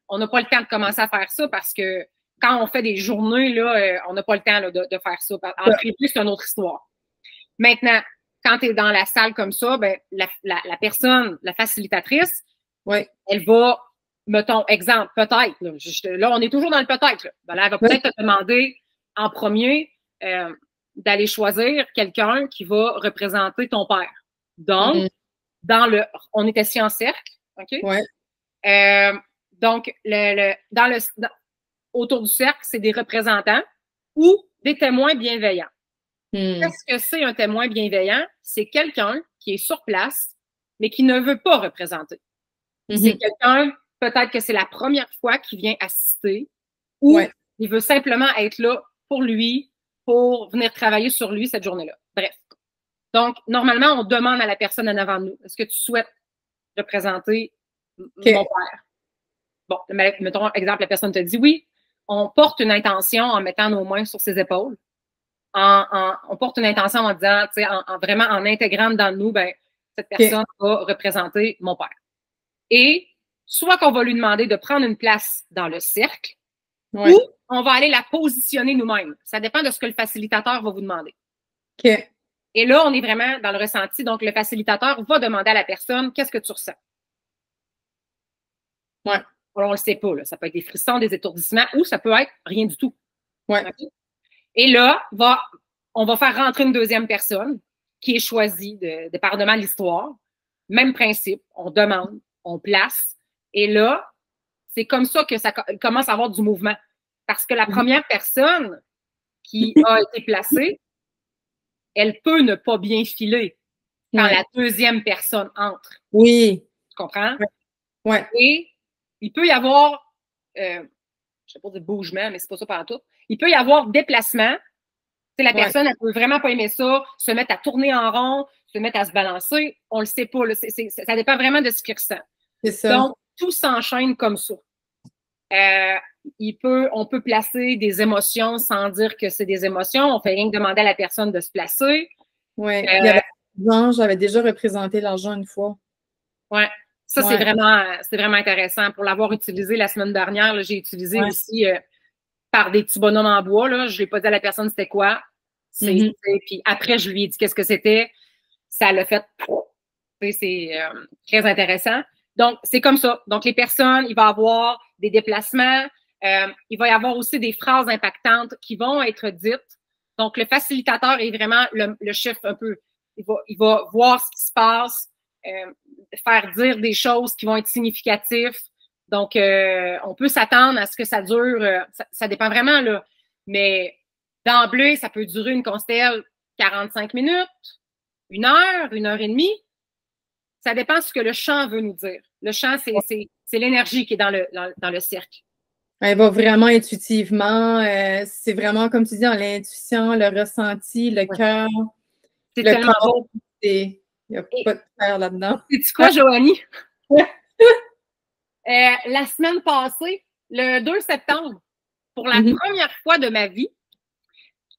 on n'a pas le temps de commencer à faire ça parce que quand on fait des journées, là, on n'a pas le temps là, de faire ça. En privé, c'est une autre histoire. Maintenant, quand tu es dans la salle comme ça, ben, la personne, la facilitatrice, elle va mettons, exemple, peut-être, là, on est toujours dans le peut-être. Là. Ben, là, elle va peut-être te demander en premier d'aller choisir quelqu'un qui va représenter ton père. Donc, on est assis en cercle, OK? Ouais. Donc, autour du cercle, c'est des représentants ou des témoins bienveillants. Qu'est-ce que c'est un témoin bienveillant? C'est quelqu'un qui est sur place, mais qui ne veut pas représenter. C'est quelqu'un, peut-être que c'est la première fois qu'il vient assister ou il veut simplement être là pour lui, pour venir travailler sur lui cette journée-là. Bref. Donc, normalement, on demande à la personne en avant de nous, est-ce que tu souhaites représenter mon père? Bon, mettons, exemple, la personne te dit oui. On porte une intention en mettant nos mains sur ses épaules. On porte une intention en disant, tu sais, vraiment en intégrant dans nous, ben, cette personne va représenter mon père. Et soit qu'on va lui demander de prendre une place dans le cercle, ou on va aller la positionner nous-mêmes. Ça dépend de ce que le facilitateur va vous demander. OK. Et là, on est vraiment dans le ressenti. Donc, le facilitateur va demander à la personne, qu'est-ce que tu ressens? Ouais. Alors, on le sait pas, là. Ça peut être des frissons, des étourdissements, ou ça peut être rien du tout. Ouais. Okay? Et là, on va faire rentrer une deuxième personne qui est choisie dépendamment de l'histoire. Même principe, on demande, on place. Et là, c'est comme ça que ça commence à avoir du mouvement. Parce que la première personne qui a été placée, elle peut ne pas bien filer quand la deuxième personne entre. Oui. Tu comprends? Ouais. Et il peut y avoir, je ne sais pas dire bougement, mais c'est pas ça partout. Il peut y avoir déplacement. C'est la personne, elle peut vraiment pas aimer ça, se mettre à tourner en rond, se mettre à se balancer. On le sait pas. Là. Ça dépend vraiment de ce qu'il ressent. C'est ça. Donc, tout s'enchaîne comme ça. On peut placer des émotions sans dire que c'est des émotions. On fait rien que demander à la personne de se placer. Oui. Il y avait l'argent, j'avais déjà représenté l'argent une fois. Oui. Ça, c'est vraiment intéressant. Pour l'avoir utilisé la semaine dernière, j'ai utilisé aussi par des petits bonhommes en bois. Là. Je ne l'ai pas dit à la personne c'était quoi. Puis après, je lui ai dit qu'est-ce que c'était. Ça l'a fait. C'est très intéressant. Donc, c'est comme ça. Donc, les personnes, il va y avoir des déplacements. Il va y avoir aussi des phrases impactantes qui vont être dites. Donc, le facilitateur est vraiment le chef un peu. Il va voir ce qui se passe, faire dire des choses qui vont être significatives. Donc, on peut s'attendre à ce que ça dure. Ça dépend vraiment, là. Mais d'emblée, ça peut durer une constelle 45 minutes, 1 heure, 1 heure et demie. Ça dépend de ce que le chant veut nous dire. Le chant, c'est l'énergie qui est dans le cercle. Elle va vraiment intuitivement. C'est vraiment, comme tu dis, dans l'intuition, le ressenti, le cœur. C'est tellement beau. Il n'y a pas de faire là-dedans. Sais-tu quoi, Joanie? La semaine passée, le 2 septembre, pour la première fois de ma vie,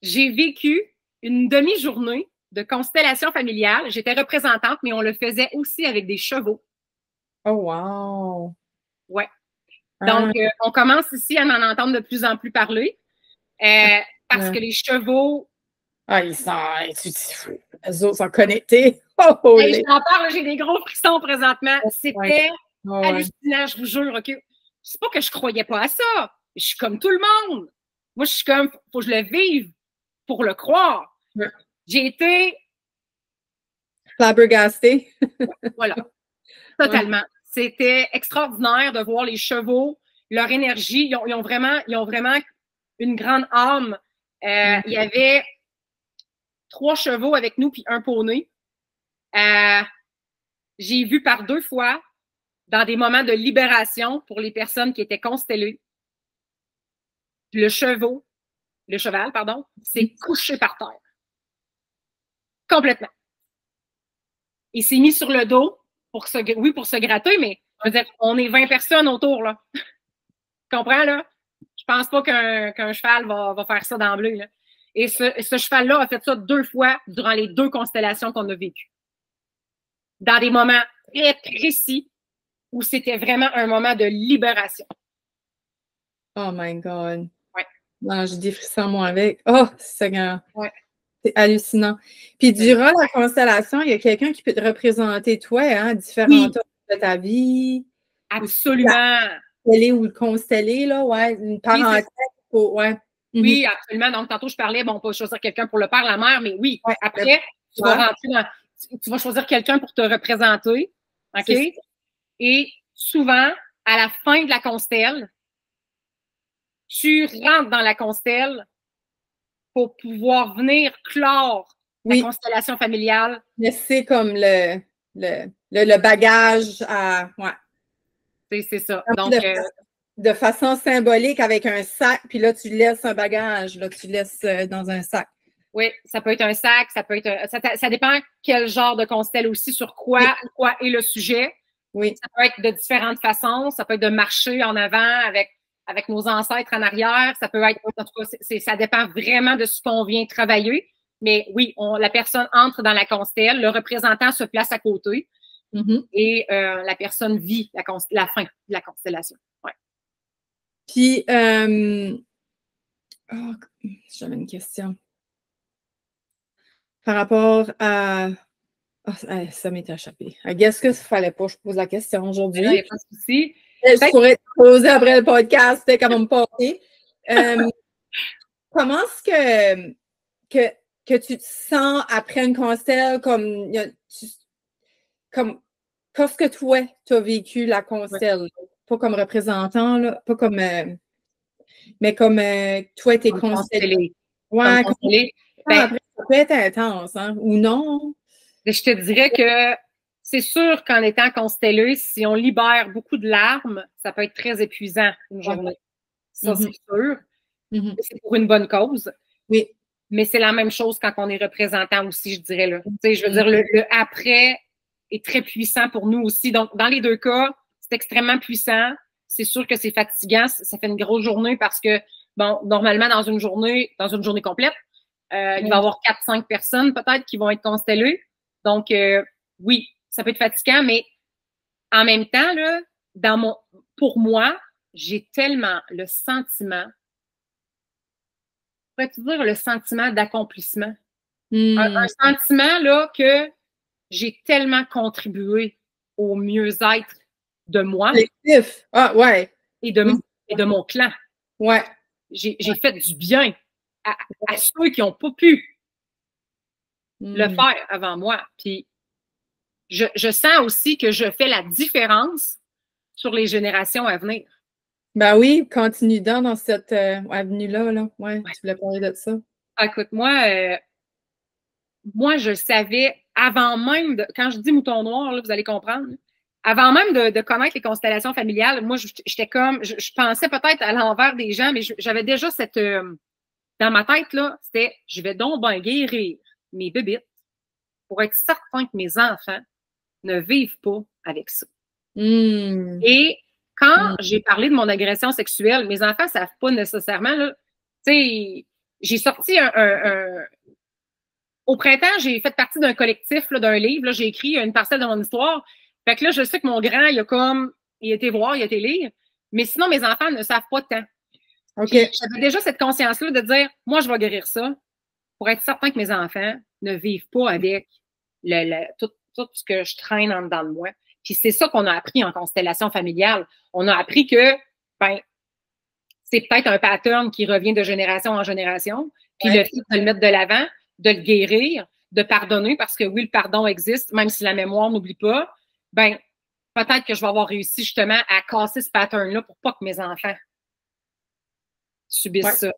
j'ai vécu une demi-journée de constellation familiale. J'étais représentante, mais on le faisait aussi avec des chevaux. Oh, wow! Ouais. Donc, on commence ici à en entendre de plus en plus parler parce que les chevaux... Ah, ils sont intuitifs. Eux autres sont connectés. Je t'en parle, j'ai des gros frissons présentement. C'était hallucinant, je vous jure. Okay? C'est pas que je croyais pas à ça. Je suis comme tout le monde. Moi, je suis comme, faut que je le vive pour le croire. J'ai été... flabbergastée. Voilà. Totalement. C'était extraordinaire de voir les chevaux, leur énergie. Ils ont vraiment une grande âme. Il y avait 3 chevaux avec nous puis un poney. J'ai vu par 2 fois dans des moments de libération pour les personnes qui étaient constellées. Le cheval, s'est couché par terre. Complètement. Il s'est mis sur le dos pour se gratter, mais je veux dire, on est 20 personnes autour, là. Tu comprends, là? Je pense pas qu'un cheval va faire ça d'emblée, là. Et ce cheval-là a fait ça 2 fois durant les 2 constellations qu'on a vécues. Dans des moments très précis où c'était vraiment un moment de libération. Oh my God. Ouais. Non, j'ai des frissons, moi, avec. Oh, c'est grand. Ouais. C'est hallucinant. Puis durant la constellation, il y a quelqu'un qui peut te représenter, toi, hein, différentes heures de ta vie. Absolument. Consteller ou le consteller, là, ouais, une parenthèse. Ouais. Oui, absolument. Donc, tantôt, je parlais, bon, on peut choisir quelqu'un pour le père, la mère, mais oui, ouais, après, tu vas rentrer tu vas choisir quelqu'un pour te représenter, OK? Et souvent, à la fin de la constelle, tu rentres dans la constelle pour pouvoir venir clore la constellation familiale. Mais c'est comme le bagage à... Ouais. C'est ça. Donc, de façon symbolique avec un sac, puis là, tu laisses un bagage, là, tu laisses dans un sac. Oui, ça peut être un sac, ça peut être... Ça dépend quel genre de constelle aussi, sur quoi est le sujet. Oui. Ça peut être de différentes façons. Ça peut être de marcher en avant avec nos ancêtres en arrière. Ça peut être... En tout cas, ça dépend vraiment de ce qu'on vient travailler. Mais oui, la personne entre dans la constelle, le représentant se place à côté et la personne vit la fin de la constellation. Ouais. Puis, j'avais une question. Par rapport à... Oh, ça m'est échappé. I guess que ne fallait pas que je pose la question aujourd'hui. Il n'y a pas de souci. Je pourrais te poser après le podcast, c'était quand même pas OK. Comment est-ce que tu te sens après une constelle comme qu'est-ce que toi, tu as vécu la constelle? Ouais. Pas comme représentant, là, pas comme... mais comme toi, tu es constellé. Ouais, après, ça peut être intense, hein, ou non? Je te dirais que c'est sûr qu'en étant constellé, si on libère beaucoup de larmes, ça peut être très épuisant une journée. Ça, c'est sûr. C'est pour une bonne cause. Oui. Mais c'est la même chose quand on est représentant aussi, je dirais. Là. Je veux dire, le après est très puissant pour nous aussi. Donc, dans les deux cas, c'est extrêmement puissant. C'est sûr que c'est fatigant. Ça fait une grosse journée parce que, bon, normalement, dans une journée complète, il va y avoir 4-5 personnes peut-être qui vont être constellées. Donc, oui, ça peut être fatigant, mais en même temps, là, pour moi, j'ai tellement le sentiment, pourrais-tu dire le sentiment d'accomplissement? Un sentiment là que j'ai tellement contribué au mieux-être de moi. Collectif. Ah, ouais. Et de mon clan. Ouais. J'ai fait du bien à ceux qui n'ont pas pu le faire avant moi. Puis, je sens aussi que je fais la différence sur les générations à venir. Ben oui, continue dans cette avenue-là. Là. Ouais, tu voulais parler de ça. Écoute, moi, je savais, avant même quand je dis mouton noir, là, vous allez comprendre, avant même de connaître les constellations familiales, moi, j'étais comme, je pensais peut-être à l'envers des gens, mais j'avais déjà cette, dans ma tête, là, c'était, je vais donc bien guérir mes bébites pour être certain que mes enfants ne vivent pas avec ça. Et quand j'ai parlé de mon agression sexuelle, mes enfants ne savent pas nécessairement, là, tu sais, j'ai sorti au printemps, j'ai fait partie d'un collectif, d'un livre, là, j'ai écrit une parcelle de mon histoire. Fait que là, je sais que mon grand, il a été voir, il a été lire, mais sinon, mes enfants ne savent pas tant. Okay. J'avais déjà cette conscience-là de dire, moi, je vais guérir ça pour être certain que mes enfants ne vivent pas avec tout ce que je traîne en dedans de moi. Puis c'est ça qu'on a appris en constellation familiale. On a appris que, c'est peut-être un pattern qui revient de génération en génération. Puis le fait de le mettre de l'avant, de le guérir, de pardonner, parce que oui, le pardon existe, même si la mémoire n'oublie pas, peut-être que je vais avoir réussi justement à casser ce pattern-là pour pas que mes enfants subissent ça.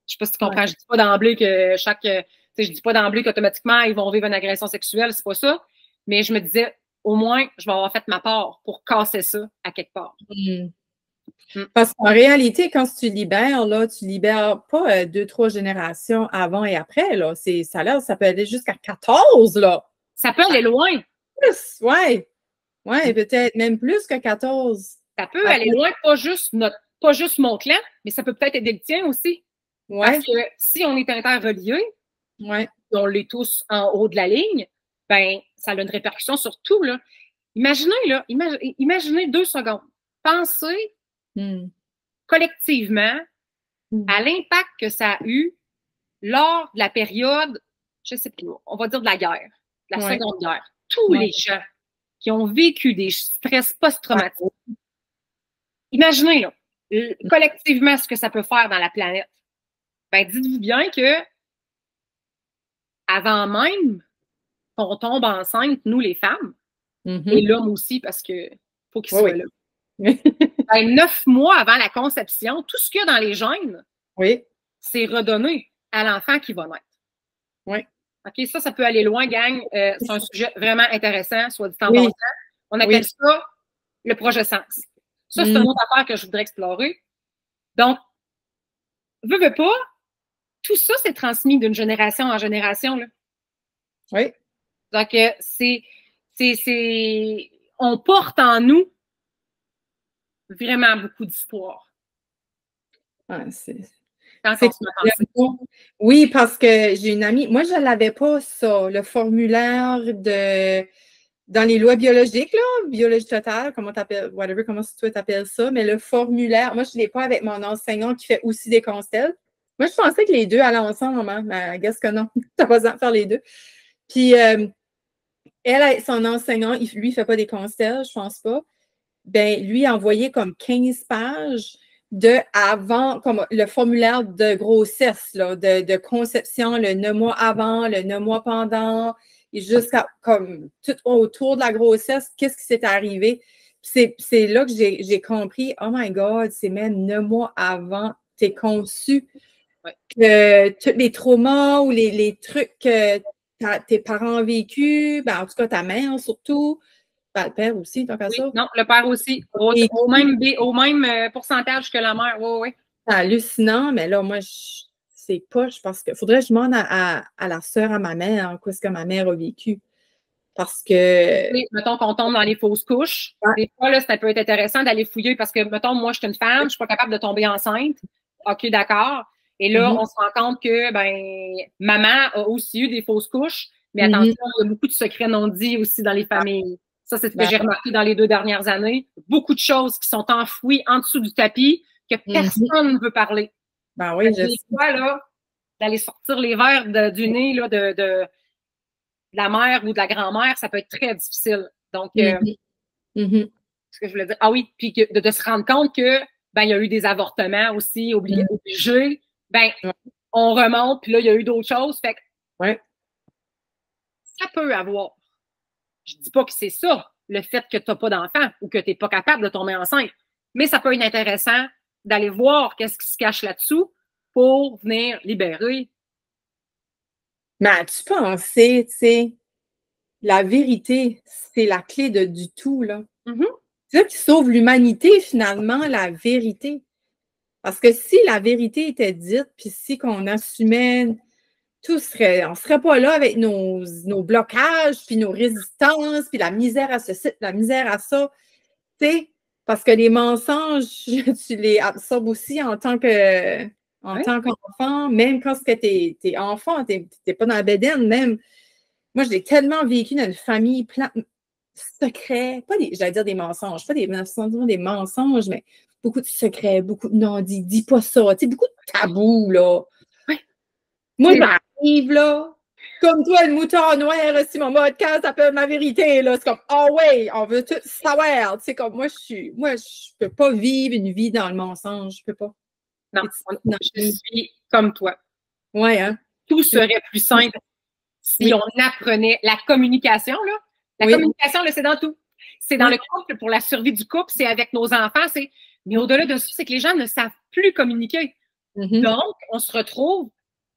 Je sais pas si tu comprends. Je dis pas d'emblée que je dis pas d'emblée qu'automatiquement ils vont vivre une agression sexuelle, c'est pas ça. Mais je me disais, au moins, je vais avoir fait ma part pour casser ça à quelque part. Parce qu'en réalité, quand tu libères, là, tu libères pas 2-3 générations avant et après, là. Ça peut aller jusqu'à 14, là. Ça peut aller loin. Plus, ouais. Ouais, peut-être même plus que 14. Ça peut aller loin, pas juste mon clan, mais ça peut peut-être aider le tien aussi. Ouais. Parce que si on est interreliés, on l'est tous en haut de la ligne, ça a une répercussion sur tout, là. Imaginez 2 secondes. Pensez collectivement à l'impact que ça a eu lors de la période, je sais plus, on va dire de la guerre, de la Seconde Guerre. Tous les gens qui ont vécu des stress post-traumatiques, imaginez, là, collectivement, ce que ça peut faire dans la planète. Ben, dites-vous bien que avant même qu'on tombe enceinte, nous, les femmes, et l'homme aussi, parce que faut qu'il soit là. Ben, 9 mois avant la conception, tout ce qu'il y a dans les gènes, c'est redonné à l'enfant qui va naître. Oui. OK, ça peut aller loin, gang. C'est un sujet vraiment intéressant, soit dit en passant. On appelle ça le projet sens. Ça, c'est une autre affaire que je voudrais explorer. Donc, veux pas, tout ça, c'est transmis d'une génération en génération, là. Oui. Donc, on porte en nous vraiment beaucoup d'histoire. Oui, parce que j'ai une amie, moi, je ne l'avais pas, ça, le formulaire dans les lois biologiques, là, biologie totale, comment t'appelles, whatever, comment tu t'appelles ça, mais le formulaire, moi, je ne l'ai pas avec mon enseignant qui fait aussi des constels. Moi, je pensais que les deux allaient ensemble, hein, mais I guess que non, tu n'as pas besoin de faire les deux. Puis, elle, son enseignant, lui, il ne fait pas des constels, je ne pense pas. Ben, lui a envoyé comme 15 pages de avant, comme le formulaire de grossesse, là, de conception, le 9 mois avant, le 9 mois pendant, et jusqu'à comme tout autour de la grossesse, qu'est-ce qui s'est arrivé. C'est là que j'ai compris, oh my God, c'est même 9 mois avant, tu es conçu. Que tous les traumas ou les trucs que tes parents ont vécu, ben, en tout cas ta mère surtout, ben, le père aussi, tant qu'à ça. Non, le père aussi, au même pourcentage que la mère, oui. C'est hallucinant, mais là, moi, c'est poche parce qu'il faudrait que je demande à la sœur à ma mère qu'est-ce que ma mère a vécu. Parce que. Mettons qu'on tombe dans les fausses couches. Des fois, là, ça peut être intéressant d'aller fouiller parce que, mettons, moi, je suis une femme, je ne suis pas capable de tomber enceinte. OK, d'accord. Et là, on se rend compte que, ben, maman a aussi eu des fausses couches. Mais attention, il y a beaucoup de secrets non dits aussi dans les familles. Ça, c'est ce que j'ai remarqué dans les 2 dernières années. Beaucoup de choses qui sont enfouies en dessous du tapis que personne ne veut parler. Ben oui, des fois, là, d'aller sortir les verres du nez là, de la mère ou de la grand-mère, ça peut être très difficile. Donc, ce que je voulais dire. Ah oui, puis de se rendre compte que ben, il y a eu des avortements aussi obligés. Ben, on remonte, puis là, il y a eu d'autres choses. Fait que ça peut avoir. Je dis pas que c'est ça, le fait que tu n'as pas d'enfant ou que tu n'es pas capable de tomber enceinte. Mais ça peut être intéressant d'aller voir qu'est-ce qui se cache là-dessous pour venir libérer. Mais as-tu pensé, tu sais, la vérité, c'est la clé du tout, là. C'est ça qui sauve l'humanité, finalement, la vérité. Parce que si la vérité était dite, puis si qu'on assumait, on ne serait pas là avec nos blocages, puis nos résistances, puis la misère à ceci, la misère à ça. Tu sais, parce que les mensonges, tu les absorbes aussi en tant qu'enfant, même quand tu es enfant, tu n'es pas dans la bédaine, même. Moi, je l'ai tellement vécu dans une famille plein de secrets, j'allais dire des mensonges, pas des mensonges, mais beaucoup de secrets, beaucoup de non-dits, dis pas ça, tu sais, beaucoup de tabous, là. Moi, j'arrive, là, comme toi, le mouton noir, si mon podcast s'appelle Ma Vérité, là, c'est comme, oh ouais, on veut tout savoir, tu sais, comme moi, je peux pas vivre une vie dans le mensonge, je peux pas. Non, je suis comme toi. Ouais, hein. Tout serait plus simple si on apprenait la communication, là. La communication, là, c'est dans tout. C'est dans le couple, pour la survie du couple, c'est avec nos enfants, mais au-delà de ça, c'est que les gens ne savent plus communiquer. Donc, on se retrouve,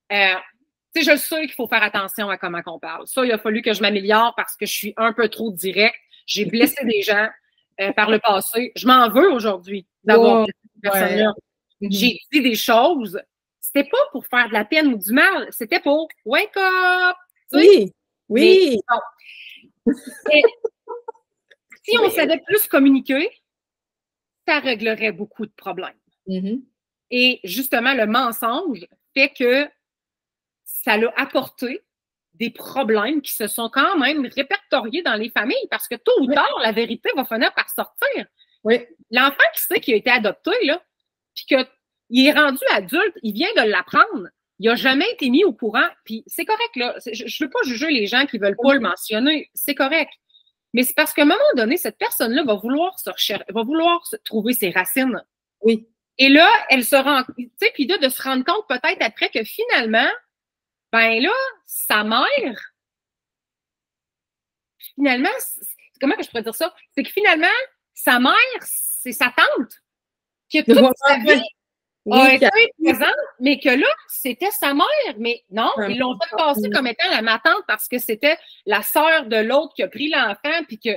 tu sais, je sais qu'il faut faire attention à comment on parle. Ça, il a fallu que je m'améliore parce que je suis un peu trop directe. J'ai blessé des gens par le passé. Je m'en veux aujourd'hui d'avoir blessé ces personnes-là. J'ai dit des choses. C'était pas pour faire de la peine ou du mal. C'était pour wake up. Oui. Si on savait plus communiquer, ça réglerait beaucoup de problèmes. Et justement, le mensonge fait que ça l'a apporté des problèmes qui se sont quand même répertoriés dans les familles parce que tôt ou tard, la vérité va finir par sortir. L'enfant qui sait qu'il a été adopté, là, puis qu'il est rendu adulte, il vient de l'apprendre. Il n'a jamais été mis au courant. Puis c'est correct, là. Je ne veux pas juger les gens qui ne veulent pas le mentionner. C'est correct. Mais c'est parce qu'à un moment donné, cette personne-là va vouloir trouver ses racines. Oui. Et là, elle se rend, tu sais, puis là, de se rendre compte peut-être après que finalement, ben là, sa mère, finalement, comment que je pourrais dire ça? C'est que finalement, sa mère, c'est sa tante, qui a toute sa vie a été présente, mais que là, c'était sa mère. Mais non, ils l'ont fait passer comme étant ma tante parce que c'était la sœur de l'autre qui a pris l'enfant, puis que...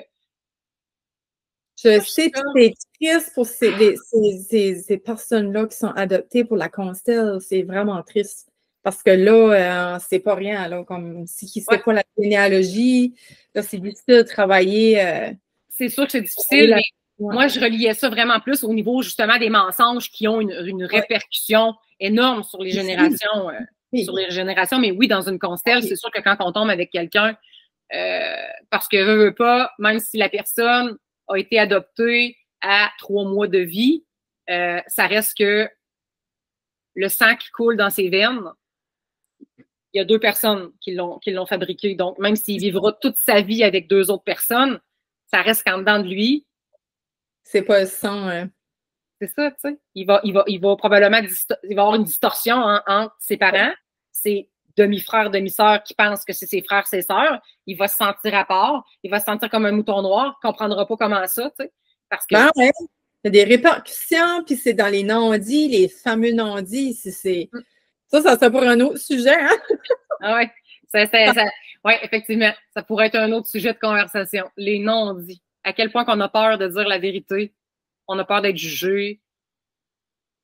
Je sais que c'est triste pour ces personnes-là qui sont adoptées pour la Constelle. C'est vraiment triste. Parce que là, c'est pas rien. Là, comme si qui sait pas la généalogie, là, c'est difficile de travailler. C'est sûr que c'est difficile, mais moi, je reliais ça vraiment plus au niveau justement des mensonges qui ont une répercussion énorme sur les générations. Sur les générations, mais oui, dans une Constelle, c'est sûr que quand on tombe avec quelqu'un, parce que veut pas, même si la personne a été adoptée à 3 mois de vie, ça reste que le sang qui coule dans ses veines, il y a 2 personnes qui l'ont fabriqué. Donc, même s'il vivra toute sa vie avec 2 autres personnes, ça reste qu'en dedans de lui. C'est pas le sang. C'est ça, tu sais. Il va probablement il va avoir une distorsion entre ses parents, ses demi-frères, demi-sœurs qui pensent que c'est ses frères, ses sœurs. Il va se sentir à part. Il va se sentir comme un mouton noir. Il comprendra pas comment ça, tu sais. Parce que... Il y a des répercussions, puis c'est dans les non-dits, les fameux non-dits. Ça serait pour un autre sujet, hein? Ah oui. Oui, effectivement. Ça pourrait être un autre sujet de conversation. Les non-dits. À quel point qu'on a peur de dire la vérité. On a peur d'être jugé.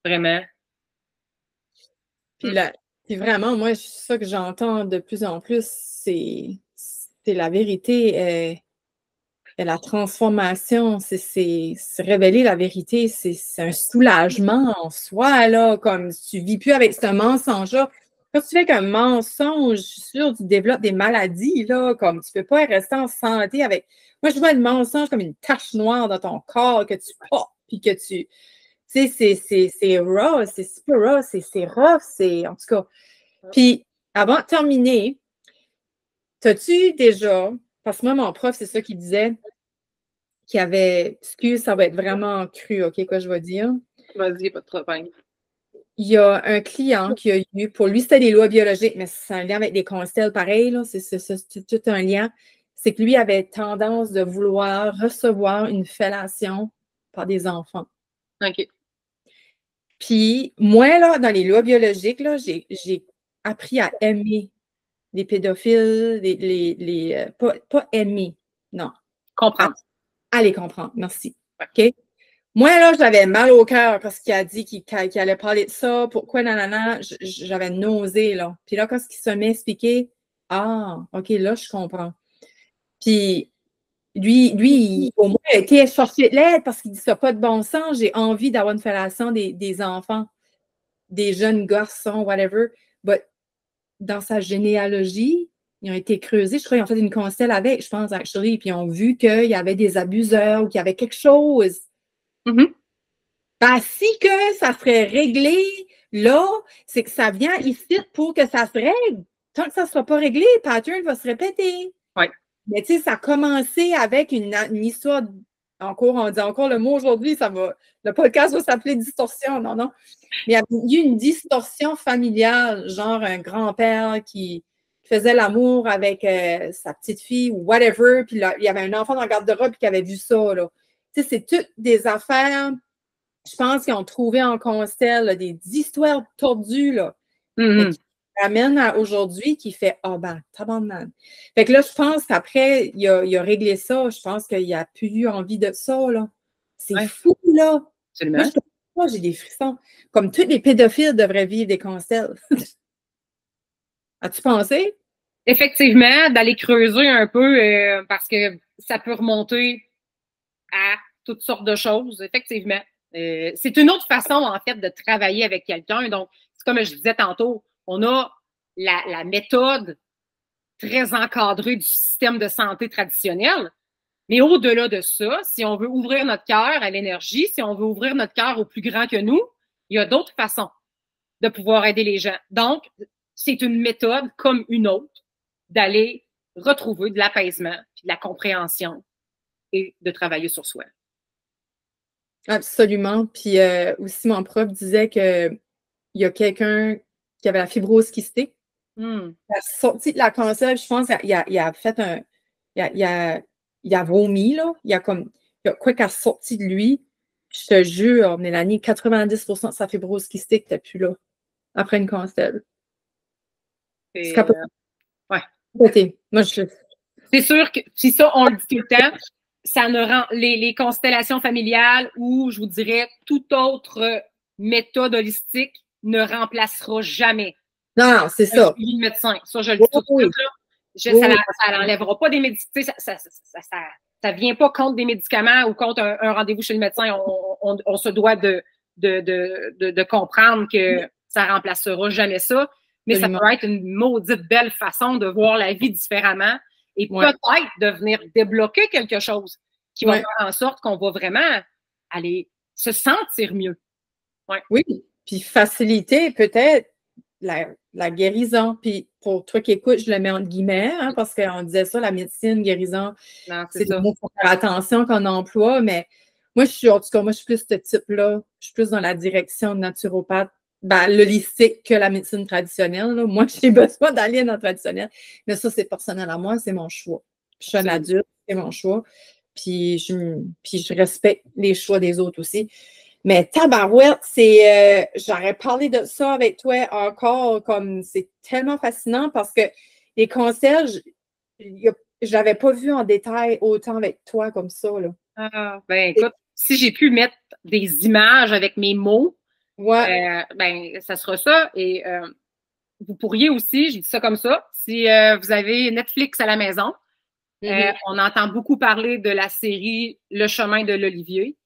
Vraiment. Puis vraiment, moi, ça que j'entends de plus en plus, c'est la vérité et la transformation. C'est révéler la vérité. C'est un soulagement en soi, là, comme tu ne vis plus avec ce mensonge-là. Quand tu fais qu'un mensonge, je suis sûre, tu développes des maladies, là, comme tu ne peux pas rester en santé avec. Moi, je vois le mensonge comme une tache noire dans ton corps que tu portes, puis que tu. Tu sais, c'est raw, c'est super raw, c'est rough, c'est. En tout cas. Puis, avant de terminer, t'as-tu déjà. Parce que moi, mon prof, c'est ça qu'il disait, qu'il avait. Excuse, ça va être vraiment cru, OK, quoi je vais dire. Vas-y, pas de problème. Il y a un client qui a eu, pour lui, c'était des lois biologiques, mais c'est un lien avec des constelles pareil, là, c'est tout un lien. C'est que lui avait tendance de vouloir recevoir une fellation par des enfants. OK. Puis, moi, là, dans les lois biologiques, là, j'ai appris à aimer les pédophiles, pas aimer, non. Comprendre. À les comprendre, merci. OK? Moi, là, j'avais mal au cœur parce qu'il a dit qu'il allait parler de ça. Pourquoi, nanana, j'avais nausée, là. Puis là, quand il se met à expliquer, ah, OK, là, je comprends. Puis, lui au moins, il a été sorti de l'aide parce qu'il dit ça n'a pas de bon sens. J'ai envie d'avoir une fellation des enfants, des jeunes garçons, whatever. But dans sa généalogie, ils ont été creusés. Je crois qu'ils ont fait une constelle avec, je pense, actually. Puis ils ont vu qu'il y avait des abuseurs ou qu'il y avait quelque chose. Mm-hmm. Ben, si que ça serait réglé, là, c'est que ça vient ici pour que ça se règle. Tant que ça ne sera pas réglé, le pattern va se répéter. Oui. Mais tu sais, ça a commencé avec une histoire, on dit encore le mot aujourd'hui, le podcast va s'appeler distorsion, non. Mais il y a eu une distorsion familiale, genre un grand-père qui faisait l'amour avec sa petite fille ou whatever, puis là, il y avait un enfant dans le garde-robe qui avait vu ça, là. Tu sais, c'est toutes des affaires, je pense qu'ils ont trouvé en Constelle là, des histoires tordues, là, qui ramènent à aujourd'hui, qui fait « Ah ben, tabarnak ». Fait que là, je pense qu'après, il a réglé ça. Je pense qu'il n'a plus eu envie de ça, là. C'est fou, là. Absolument. Moi, j'ai des frissons. Comme tous les pédophiles devraient vivre des Constelles. As-tu pensé? Effectivement, d'aller creuser un peu parce que ça peut remonter à toutes sortes de choses, effectivement. C'est une autre façon, en fait, de travailler avec quelqu'un. Donc, c'est comme je disais tantôt, on a la méthode très encadrée du système de santé traditionnel. Mais au-delà de ça, si on veut ouvrir notre cœur à l'énergie, si on veut ouvrir notre cœur au plus grand que nous, il y a d'autres façons de pouvoir aider les gens. Donc, c'est une méthode comme une autre d'aller retrouver de l'apaisement, puis de la compréhension, et de travailler sur soi. Absolument. Puis aussi, mon prof disait qu'il y a quelqu'un qui avait la fibrose kystique. Il a sorti de la cancel, je pense qu'il a fait un. Il a vomi, là. Il y a quoi qui a sorti de lui. Je te jure, Mélanie, 90% de sa fibrose kystique n'était plus là après une cancel. C'est capoté. Ouais. Moi, c'est sûr que si ça, on le dit tout le temps, ça ne rend les constellations familiales ou, je vous dirais, toute autre méthode holistique ne remplacera jamais. Non, c'est ça. Le médecin. Ça, je le dis tout de suite. Ça n'enlèvera pas des médicaments. Ça vient pas contre des médicaments ou contre un rendez-vous chez le médecin. On se doit de comprendre que ça remplacera jamais ça. Mais ça peut être une maudite belle façon de voir la vie différemment et peut-être de venir débloquer quelque chose qui va faire en sorte qu'on va vraiment aller se sentir mieux. Oui, puis faciliter peut-être la guérison. Puis pour toi qui écoutes, je le mets entre guillemets, hein, parce qu'on disait ça, la médecine, guérison, c'est des mots qu'il faut faire attention qu'on emploie, mais moi, en tout cas, moi, je suis plus ce type-là. Je suis plus dans la direction de naturopathe, l'holistique que la médecine traditionnelle. Là. Moi, j'ai besoin d'aller dans le traditionnel. Mais ça, c'est personnel à moi, c'est mon choix. Je suis un adulte, c'est mon choix. Puis je respecte les choix des autres aussi. Mais tabarouette, j'aurais parlé de ça avec toi encore, comme c'est tellement fascinant parce que les conseils, je l'avais pas vu en détail autant avec toi comme ça. Là. Ben écoute, si j'ai pu mettre des images avec mes mots, ben ça sera ça. Et vous pourriez aussi, je dis ça comme ça, si vous avez Netflix à la maison, on entend beaucoup parler de la série Le chemin de l'Olivier.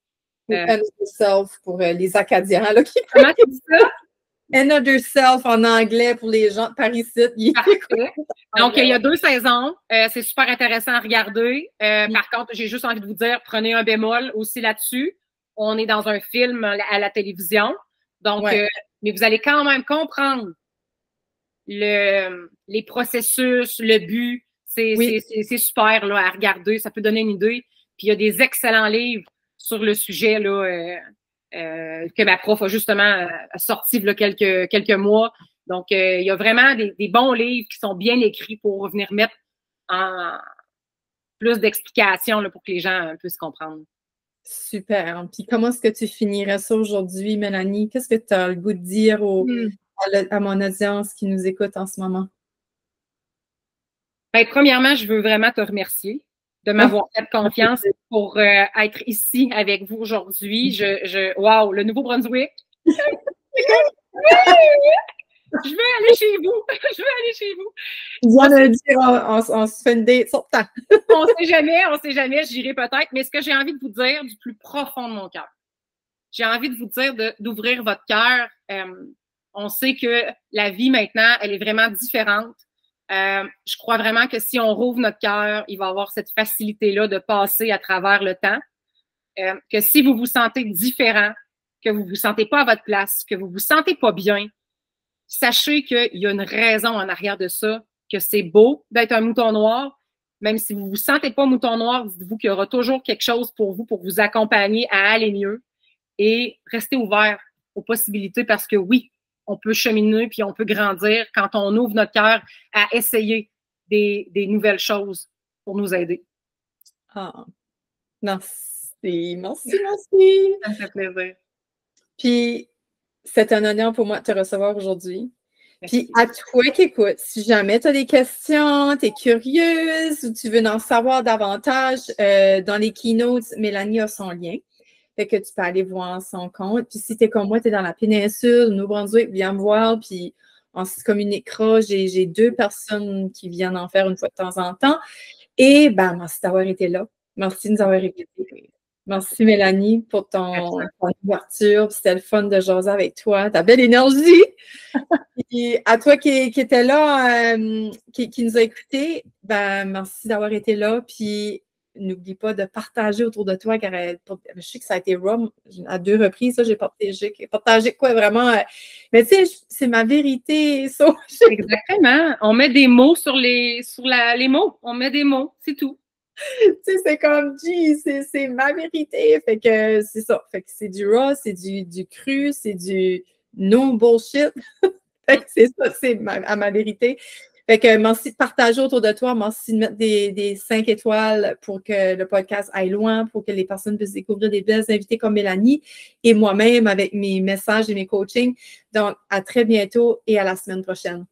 Another Self pour les Acadiens. Là, Comment tu dis ça? Another Self en anglais pour les gens de Paris-Site. Parfait. Donc, il y a 2 saisons. C'est super intéressant à regarder. Par contre, j'ai juste envie de vous dire, prenez un bémol aussi là-dessus. On est dans un film à la télévision. Donc, mais vous allez quand même comprendre les processus, le but. C'est super là, à regarder. Ça peut donner une idée. Puis, il y a des excellents livres sur le sujet là, que ma prof a justement sorti il y a quelques mois. Donc, il y a vraiment des bons livres qui sont bien écrits pour venir mettre en plus d'explications là, pour que les gens puissent comprendre. Super. Puis comment est-ce que tu finirais ça aujourd'hui, Mélanie? Qu'est-ce que tu as le goût de dire à mon audience qui nous écoute en ce moment? Ben, premièrement, je veux vraiment te remercier de m'avoir fait confiance pour être ici avec vous aujourd'hui. Wow, le Nouveau-Brunswick. Je veux aller chez vous. Je veux aller chez vous. On se fait une date sur le temps. On sait jamais, j'irai peut-être. Mais ce que j'ai envie de vous dire du plus profond de mon cœur, j'ai envie de vous dire d'ouvrir votre cœur. On sait que la vie maintenant, elle est vraiment différente. Je crois vraiment que si on rouvre notre cœur, il va y avoir cette facilité-là de passer à travers le temps. Que si vous vous sentez différent, que vous vous sentez pas à votre place, que vous vous sentez pas bien, sachez qu'il y a une raison en arrière de ça, que c'est beau d'être un mouton noir. Même si vous vous sentez pas mouton noir, dites-vous qu'il y aura toujours quelque chose pour vous accompagner à aller mieux et restez ouvert aux possibilités parce que oui, on peut cheminer puis on peut grandir quand on ouvre notre cœur à essayer des nouvelles choses pour nous aider. Merci. Ça me fait plaisir. Puis, c'est un honneur pour moi de te recevoir aujourd'hui. Puis, à toi qui écoutes, si jamais tu as des questions, tu es curieuse ou tu veux en savoir davantage, dans les keynotes, Mélanie a son lien. Fait que tu peux aller voir son compte. Puis si tu es comme moi, tu es dans la péninsule, Nouveau-Brunswick, viens me voir. Puis on se communiquera. J'ai 2 personnes qui viennent en faire une fois de temps en temps. Et merci d'avoir été là. Merci de nous avoir écoutés. Merci Mélanie pour ton ouverture. C'était le fun de jaser avec toi. Ta belle énergie. Et à toi qui étais là, qui nous a écoutés, merci d'avoir été là. Puis n'oublie pas de partager autour de toi, car je sais que ça a été raw à 2 reprises, ça, j'ai partagé quoi vraiment. Mais tu sais, c'est ma vérité. Ça. Exactement. On met des mots sur les mots. On met des mots, c'est tout. Tu sais, c'est comme, c'est ma vérité. Fait que c'est ça. Fait que c'est du raw, c'est du cru, c'est du no bullshit. Fait que c'est ça, c'est à ma vérité. Fait que merci de partager autour de toi, merci de mettre des 5 étoiles pour que le podcast aille loin, pour que les personnes puissent découvrir des belles invités comme Mélanie et moi-même avec mes messages et mes coachings. Donc, à très bientôt et à la semaine prochaine.